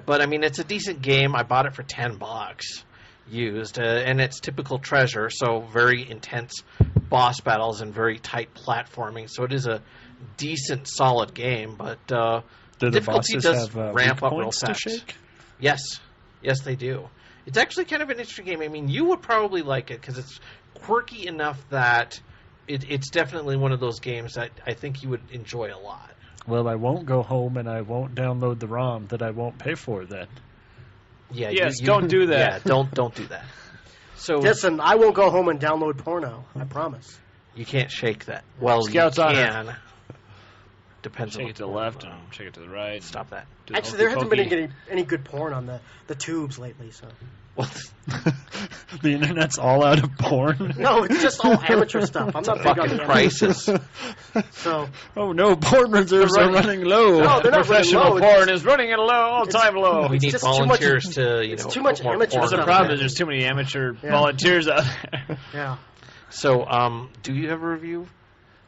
But, I mean, it's a decent game. I bought it for $10 used, and it's typical treasure, so very intense boss battles and very tight platforming. So it is a decent, solid game, but do the difficulty bosses does have ramp weak up real points to fast. shake? Yes, they do. It's actually kind of an interesting game. I mean, you would probably like it because it's quirky enough that it's definitely one of those games that I think you would enjoy a lot. Well, I won't go home and I won't download the ROM that I won't pay for then. Yeah. Yes, don't do that. Yeah, don't do that. So Listen, I won't go home and download porno. I promise. you can't shake that. Well, Scout's you honor. can. Depends on Shake what it to the porn. left and shake it to the right. Stop that. Do the Actually, there hasn't been hokey-pokey. any good porn on the tubes lately. So Well, The internet's all out of porn. no, it's just all amateur stuff. I'm not big on fucking the crisis. So Oh no, porn reserves are running low. no, they're not Professional running low. porn is running at a low, all-time low. We need just too much- volunteers to, it's know, too much put more amateur porn The stuff. on problem there. is there's too many amateur Yeah. volunteers out there. Yeah. So, do you have a review?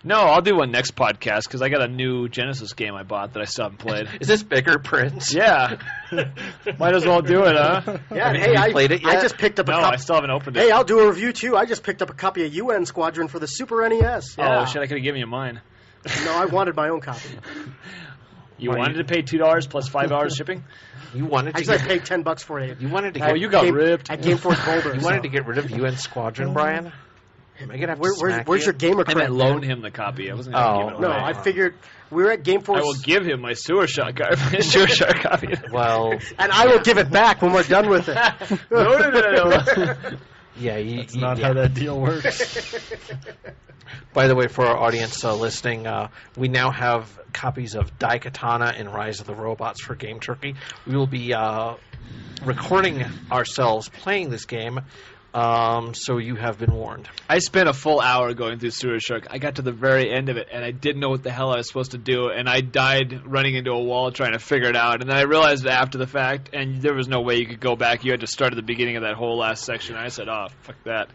No, I'll do one next podcast because I got a new Genesis game I bought that I still haven't played. Is this bigger, Prince? Yeah. Might as well do it, huh? Yeah. Have you- Hey, have you played it I yet? just picked up a No, I copy. still haven't opened it. Hey, I'll do a review too. I just picked up a copy of UN Squadron for the Super NES. Yeah. Oh, shit, I could have given you mine. No, I wanted my own copy. You wanted to pay $2 plus $5 shipping? You wanted to Actually, I get, paid $10 for it. you wanted to Oh, get, you got Game- ripped. At Gameforce Boulder. you wanted to get rid of UN Squadron, Brian? Am I gonna have to smack Where's you? your gamer I meant cred? loan him the copy. I wasn't going to Oh, give it No, away. I figured we were at Gameforce. I will give him my sewer shot copy. Well, and I will give it back when we're done with it. No. yeah. That's not how that deal works. By the way, for our audience listening, we now have copies of Daikatana and Rise of the Robots for Game Turkey. We will be recording ourselves playing this game, so you have been warned. I spent a full hour going through Sewer Shark. I got to the very end of it, and I didn't know what the hell I was supposed to do, and I died running into a wall trying to figure it out. And then I realized it after the fact, and there was no way you could go back. You had to start at the beginning of that whole last section. And I said, oh, fuck that.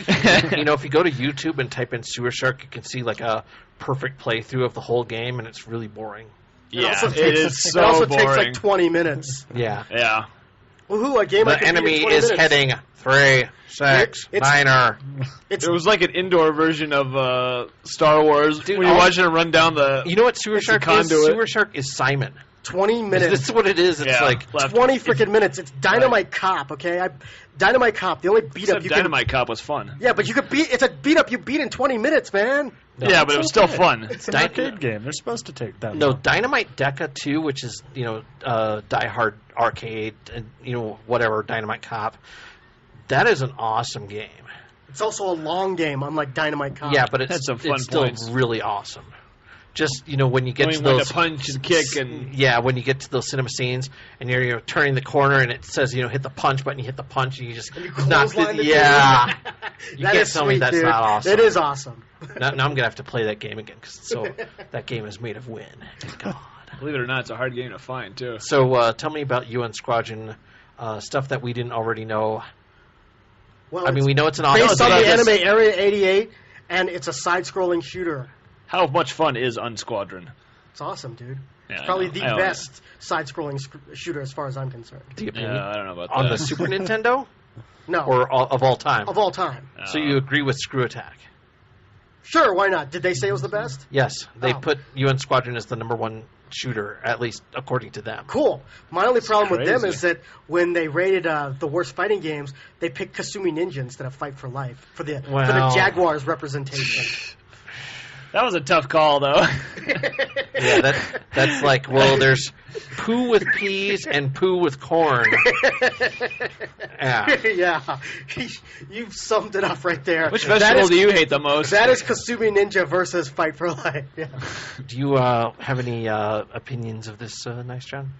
If you go to YouTube and type in Sewer Shark, you can see like a perfect playthrough of the whole game, and it's really boring. Yeah, also it is so it also boring. takes like 20 minutes. Yeah. Yeah. Woohoo, a game I The can beat in enemy 20 is minutes. heading 3, 6, It's- 9er. It's It was like an indoor version of Star Wars. Dude, when you're I'll- watching it run down the... You know what Sewer It's a Shark is? conduit. Sewer Shark is Simon. 20 minutes. This is what it is. It's Yeah, like left. 20 freaking minutes. It's Dynamite Cop, okay? Dynamite Cop, the only beat up Except you Dynamite Cop was fun. can... Yeah, but you could beat... It's a beat up you beat in 20 minutes, man. No, yeah, but it was still okay. fun. It's an Dy- arcade game. They're supposed to take that no long. Dynamite Deca 2, which is Diehard Arcade, and whatever Dynamite Cop. That is an awesome game. It's also a long game, unlike Dynamite Cop. Yeah, but it's Had some fun it's still points. really awesome. Just when you get Knowing to when those to punch and kick and... yeah, when you get to those cinema scenes and you're turning the corner and it says hit the punch button, you hit the punch and you just You knock clothesline the dude. yeah. You That can't is tell me sweet, that's dude. not awesome. It is awesome. Now I'm gonna have to play that game again because that game is made of win. God. Believe it or not, it's a hard game to find, too. So tell me about UN Squadron, stuff that we didn't already know. Well, I mean, we know it's an based on the awesome. anime Area 88, and it's a side-scrolling shooter. How much fun is Unsquadron? It's awesome, dude. Yeah, It's probably I the own best side-scrolling shooter as far as I'm concerned. The opinion Yeah, I don't know about on that. the Super Nintendo No, or of all time. of all time. So you agree with Screw Attack? Sure, why not? Did they say it was the best? Yes, they Oh. put UN Squadron as the number one shooter, at least according to them. Cool. My only problem with them crazy. is that when they rated the worst fighting games, they picked Kasumi Ninja instead of Fight for Life for the Well. Jaguars representation. That was a tough call, though. Yeah, that's like, well, there's poo with peas and poo with corn. Yeah. Yeah, you've summed it up right there. Which That vegetable is- do you hate the most? That is Kasumi Ninja versus Fight for Life. Yeah. Do you have any opinions of this, Nice John?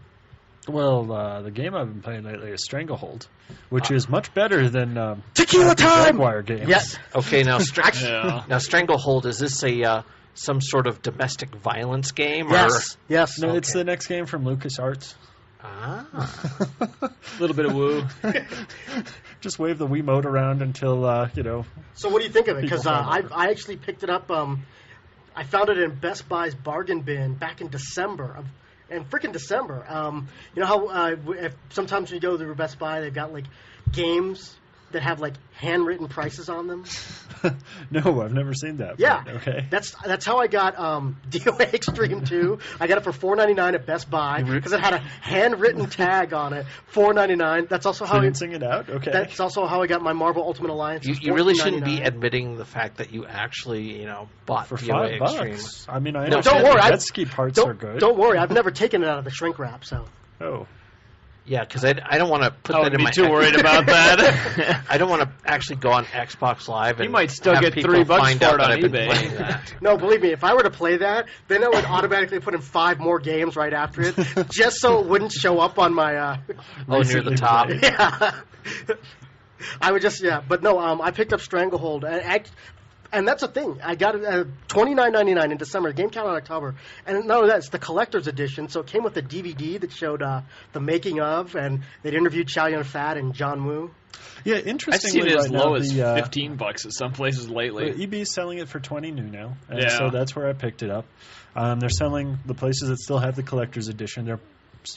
Well, the game I've been playing lately is Stranglehold, which is much better than Tequila the time! Jaguar games. Yes. Okay, now Yeah. now Stranglehold, is this a some sort of domestic violence game? Yes. Yes. No, it's Okay. the next game from LucasArts. Or? Ah. A little bit of woo. Just wave the Wiimote around until, So what do you think of it? Because People fall over. I actually picked it up. I found it in Best Buy's bargain bin back in December. And freaking December. You know how if sometimes when you go to Best Buy, they've got like games that have like handwritten prices on them? No, I've never seen that. Yeah, okay. That's how I got DOA Extreme 2. I got it for $4.99 at Best Buy because it had a handwritten tag on it. $4.99. That's also how Printing it out. Okay. That's also how I got my Marvel Ultimate Alliance. You really shouldn't be admitting the fact that you actually bought for DOA $5. Extreme. I mean, I No, know don't worry. jet ski parts are good. Don't worry. I've never taken it out of the shrink wrap. So. Oh. Yeah, because I don't want to put I that in would my. be too worried about that. I don't want to actually go on Xbox Live and You might still have get people $3 find for out it that on I've been eBay. playing that. No, believe me, if I were to play that, then I would automatically put in 5 more games right after it, just so it wouldn't show up on my. Near the top. Yeah. I would just but no. I picked up Stranglehold, and that's a thing. I got it at $29.99 in December. The game came out in October, and not only that, it's the collector's edition. So it came with a DVD that showed the making of, and they'd interviewed Chow Yun-fat and John Woo. Yeah, I've interestingly, seen it as right low now, as the, $15 at some places lately. EB is selling it for $20 new now, and Yeah. so that's where I picked it up. They're selling the places that still have the collector's edition. They're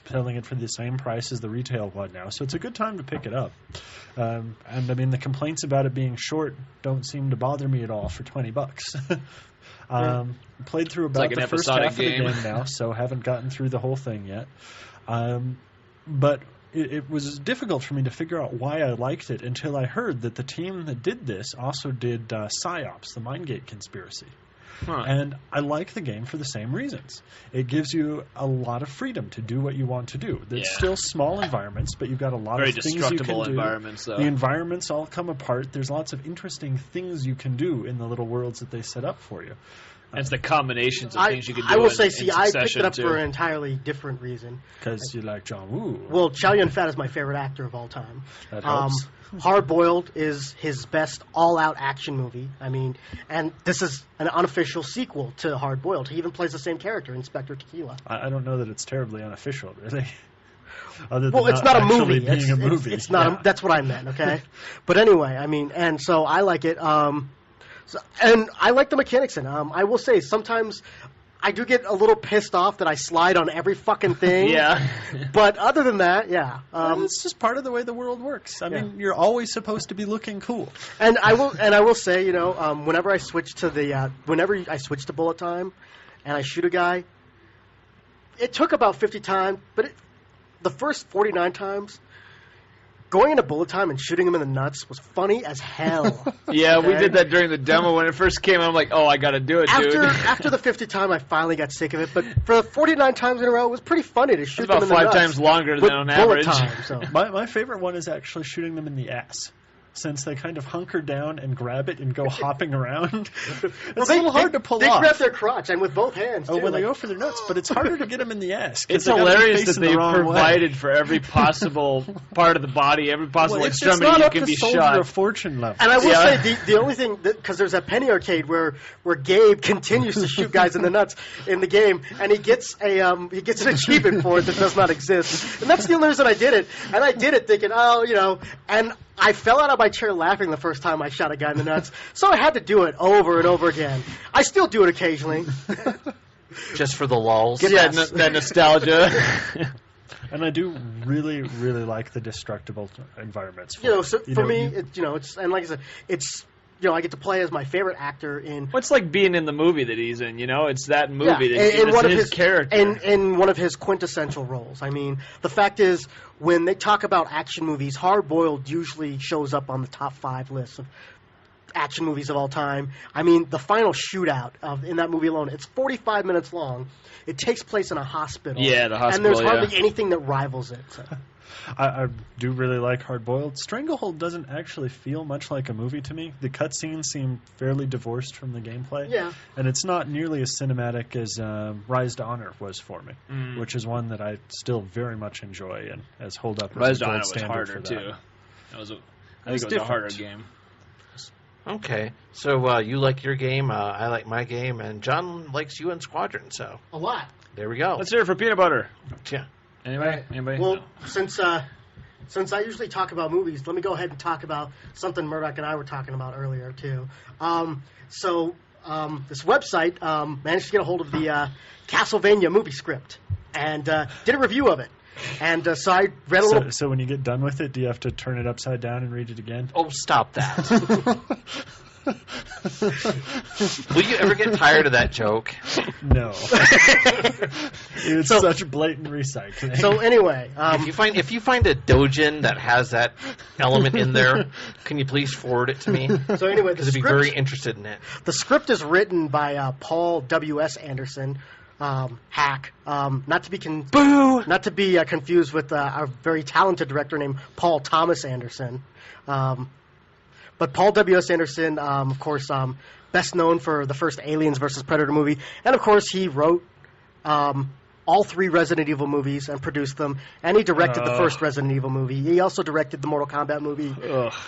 selling it for the same price as the retail one now, so it's a good time to pick it up. And I mean, the complaints about it being short don't seem to bother me at all for $20. Played through about like an the first episodic half game. of the game now, so haven't gotten through the whole thing yet. But it was difficult for me to figure out why I liked it until I heard that the team that did this also did PsyOps, the Mindgate Conspiracy. Huh. And I like the game for the same reasons. It gives you a lot of freedom to do what you want to do. It's still small environments, but you've got a lot Very of things you can destructible do. environments, though. The environments all come apart. There's lots of interesting things you can do in the little worlds that they set up for you. And it's the combinations of things you can do. I will in, say, in I picked succession, it up too. for an entirely different reason. Because you like John Woo. Well, Chow Yun-fat is my favorite actor of all time. That helps. Hard Boiled is his best all-out action movie. I mean, and this is an unofficial sequel to Hard Boiled. He even plays the same character, Inspector Tequila. I don't know that it's terribly unofficial, really. Other Well, than it's not a actually movie. being a movie. It's not. Yeah. That's what I meant. Okay, but anyway, I mean, and so I like it. And I like the mechanics in it. I will say sometimes I do get a little pissed off that I slide on every fucking thing. Yeah. But other than that, yeah. Well, it's just part of the way the world works. I mean, you're always supposed to be looking cool. And I will say, whenever I switch to bullet time, and I shoot a guy, it took about 50 times, but the first 49 times, going into bullet time and shooting him in the nuts was funny as hell. Yeah, we Okay? did that during the demo when it first came out. I'm like, oh, I got to do it, dude. After the 50th time, I finally got sick of it. But for the 49 times in a row, it was pretty funny to shoot It's them about in the 5 nuts times longer with than on bullet average. time. So. My favorite one is actually shooting them in the ass. Since they kind of hunker down and grab it and go hopping around. It's a little hard to pull they off. grab their crotch, and with both hands, Oh, too, when they like- go for their nuts, but it's harder to get them in the ass. 'cause It's they gotta be hilarious that facing the they wrong way. provided for every possible part of the body, every possible Well, it's extremity not you up can to be Soldier shot. of Fortune level. And I will Yeah. say the only thing, because there's that Penny Arcade where Gabe continues to shoot guys in the nuts in the game, and he gets an achievement for it that does not exist. And that's the only reason I did it. And I did it thinking, and I fell out of my chair laughing the first time I shot a guy in the nuts, so I had to do it over and over again. I still do it occasionally. Just for the lulls. Get Yeah, Yes. that nostalgia. And I do really, really like the destructible environments. For me, it's and like I said, it's I get to play as my favorite actor in. What's like being in the movie that he's in? It's that movie that in it's one of his character. in one of his quintessential roles. I mean, the fact is, when they talk about action movies, Hard Boiled usually shows up on the top 5 lists of action movies of all time. I mean, the final shootout in that movie alone, it's 45 minutes long. It takes place in a hospital. Yeah, the hospital, and there's yeah. hardly anything that rivals it. So. I do really like Hard Boiled. Stranglehold doesn't actually feel much like a movie to me. The cutscenes seem fairly divorced from the gameplay. Yeah. And it's not nearly as cinematic as Rise to Honor was for me, which is one that I still very much enjoy and has hold up as Rise a to gold Honor was standard harder for that. too. I think it was different. a harder game. Okay, so you like your game, I like my game, and John likes you and Squadron. So A lot. there we go. Let's hear it for peanut butter. Yeah. Anybody? Well, No. since I usually talk about movies, let me go ahead and talk about something Murdock and I were talking about earlier, too. This website managed to get a hold of the Castlevania movie script and did a review of it. And so I read a little... So when you get done with it, do you have to turn it upside down and read it again? Oh, stop that. Will you ever get tired of that joke? No. It's such blatant recycling. So anyway... if you find a doujin that has that element in there, can you please forward it to me? So anyway, because I'd be very interested in it. The script is written by Paul W.S. Anderson, hack. Not to be confused with a very talented director named Paul Thomas Anderson. But Paul W.S. Anderson, of course, best known for the first Aliens vs. Predator movie, and of course he wrote all 3 Resident Evil movies and produced them, and he directed the first Resident Evil movie. He also directed the Mortal Kombat movie,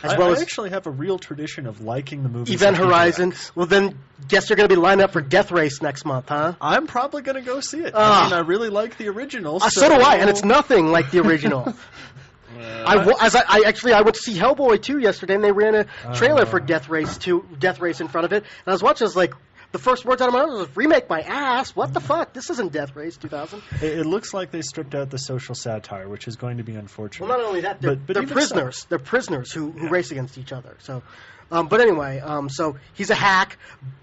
I actually have a real tradition of liking the movies. Event Horizon. Well, then, guess you're going to be lined up for Death Race next month, huh? I'm probably going to go see it. I really like the original. So do I, and it's nothing like the original. I went to see Hellboy 2 yesterday, and they ran a trailer for Death Race in front of it, and I was watching, I was like, the first words out of my mouth was, remake my ass, what the fuck? This isn't Death Race 2000. It looks like they stripped out the social satire, which is going to be unfortunate. Well, not only that, they're prisoners. So. They're prisoners who race against each other. So, but anyway, so he's a hack,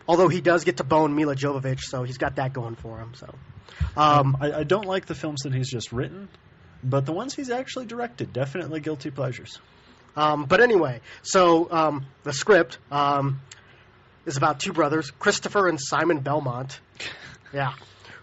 although he does get to bone Mila Jovovich, so he's got that going for him. So, I don't like the films that he's just written, but the ones he's actually directed, definitely guilty pleasures. But anyway, so the script is about 2 brothers, Christopher and Simon Belmont. Yeah.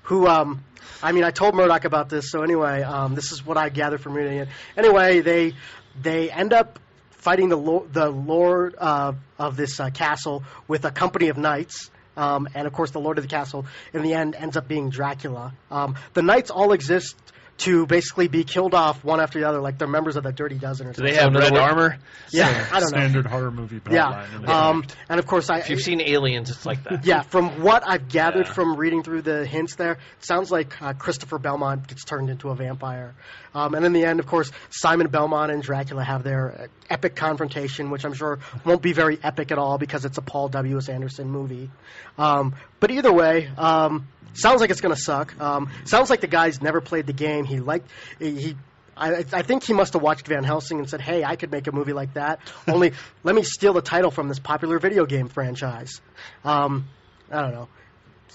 Who, I told Murdock about this, so anyway, this is what I gathered from reading it. Anyway, they end up fighting the lord of this castle with a company of knights. And, of course, the lord of the castle, in the end, ends up being Dracula. The knights all exist to basically be killed off one after the other, like they're members of the Dirty Dozen or something. Do they have red armor? Yeah, I don't know. Standard horror movie plotline. Yeah, and of course, if you've seen Aliens, it's like that. Yeah, from what I've gathered from reading through the hints there, it sounds like Christopher Belmont gets turned into a vampire. And in the end, of course, Simon Belmont and Dracula have their epic confrontation, which I'm sure won't be very epic at all because it's a Paul W.S. Anderson movie. But either way... sounds like it's going to suck. Sounds like the guy's never played the game. I think he must have watched Van Helsing and said, hey, I could make a movie like that. Only let me steal the title from this popular video game franchise. I don't know.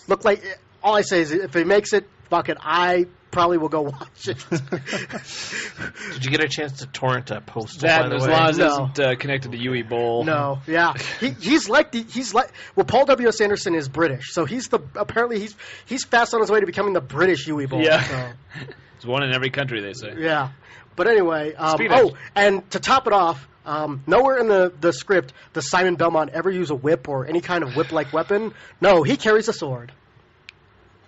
Look like all I say is if he makes it, fuck it. I probably will go watch it. Did you get a chance to torrent a Postal? That, by the as way? long as it isn't connected to UE Bowl. No, yeah, he's like Paul W.S. Anderson is British, so he's fast on his way to becoming the British UE Bowl. Yeah, so. There's one in every country, they say. Yeah, but anyway, and to top it off, nowhere in the script does Simon Belmont ever use a whip or any kind of whip-like weapon. No, he carries a sword.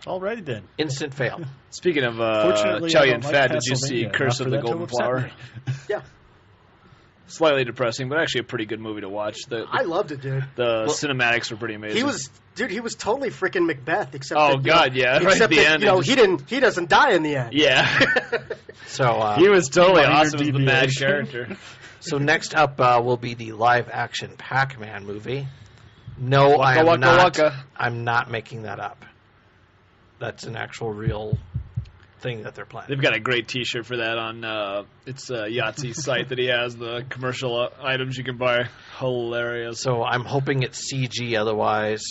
Alrighty then. Instant fail. Speaking of Chow Yun Fat, did you see Curse of the Golden Flower? Yeah. Slightly depressing, but actually a pretty good movie to watch. I loved it, dude. The cinematics were pretty amazing. He was totally freaking Macbeth, except right at the end. He doesn't die in the end. Yeah. So he was totally awesome as the mad character. So next up will be the live-action Pac-Man movie. No, I'm not making that up. That's an actual real thing that they're planning. They've got a great T-shirt for that on it's Yahtzee's site that he has the commercial items you can buy. Hilarious. So I'm hoping it's CG. Otherwise,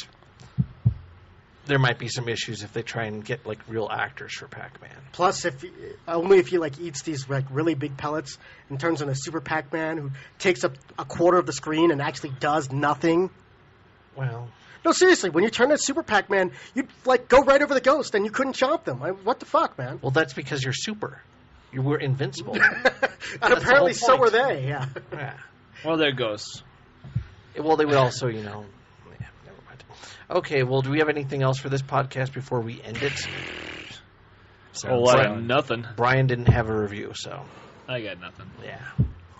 there might be some issues if they try and get like real actors for Pac-Man. Plus, if he like eats these like really big pellets and turns into Super Pac-Man, who takes up a quarter of the screen and actually does nothing. Well. No, seriously, when you turn into Super Pac-Man, you'd, like, go right over the ghost, and you couldn't chomp them. What the fuck, man? Well, that's because you're super. You were invincible. And apparently so were they, yeah. Well, they're ghosts. Well, they would also, never mind. Okay, well, do we have anything else for this podcast before we end it? Nothing. Brian didn't have a review, so. I got nothing. Yeah.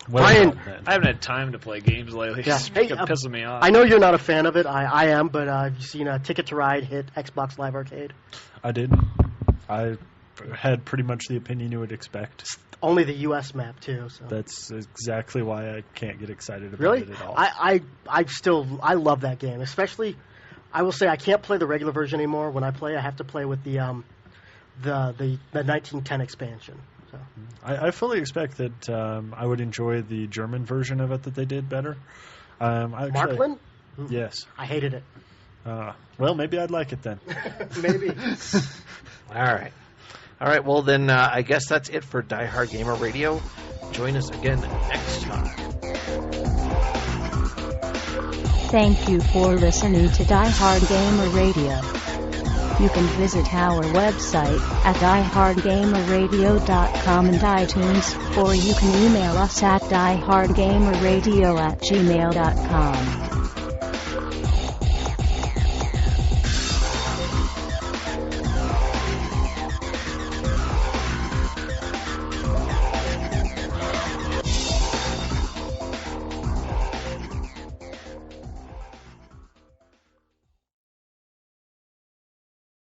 Brian, I haven't had time to play games lately. Yeah. It's pissing me off. I know you're not a fan of it. I am, but have you seen Ticket to Ride hit Xbox Live Arcade? I did. I had pretty much the opinion you would expect. Only the U.S. map, too. So. That's exactly why I can't get excited about really? It at all. I love that game. Especially, I will say I can't play the regular version anymore. When I play, I have to play with the 1910 expansion. I fully expect that I would enjoy the German version of it that they did better. Marklin? Yes. I hated it. Well, maybe I'd like it then. Maybe. All right. Well, then I guess that's it for Die Hard Gamer Radio. Join us again next time. Thank you for listening to Die Hard Gamer Radio. You can visit our website at diehardgamerradio.com and iTunes, or you can email us at diehardgamerradio@gmail.com.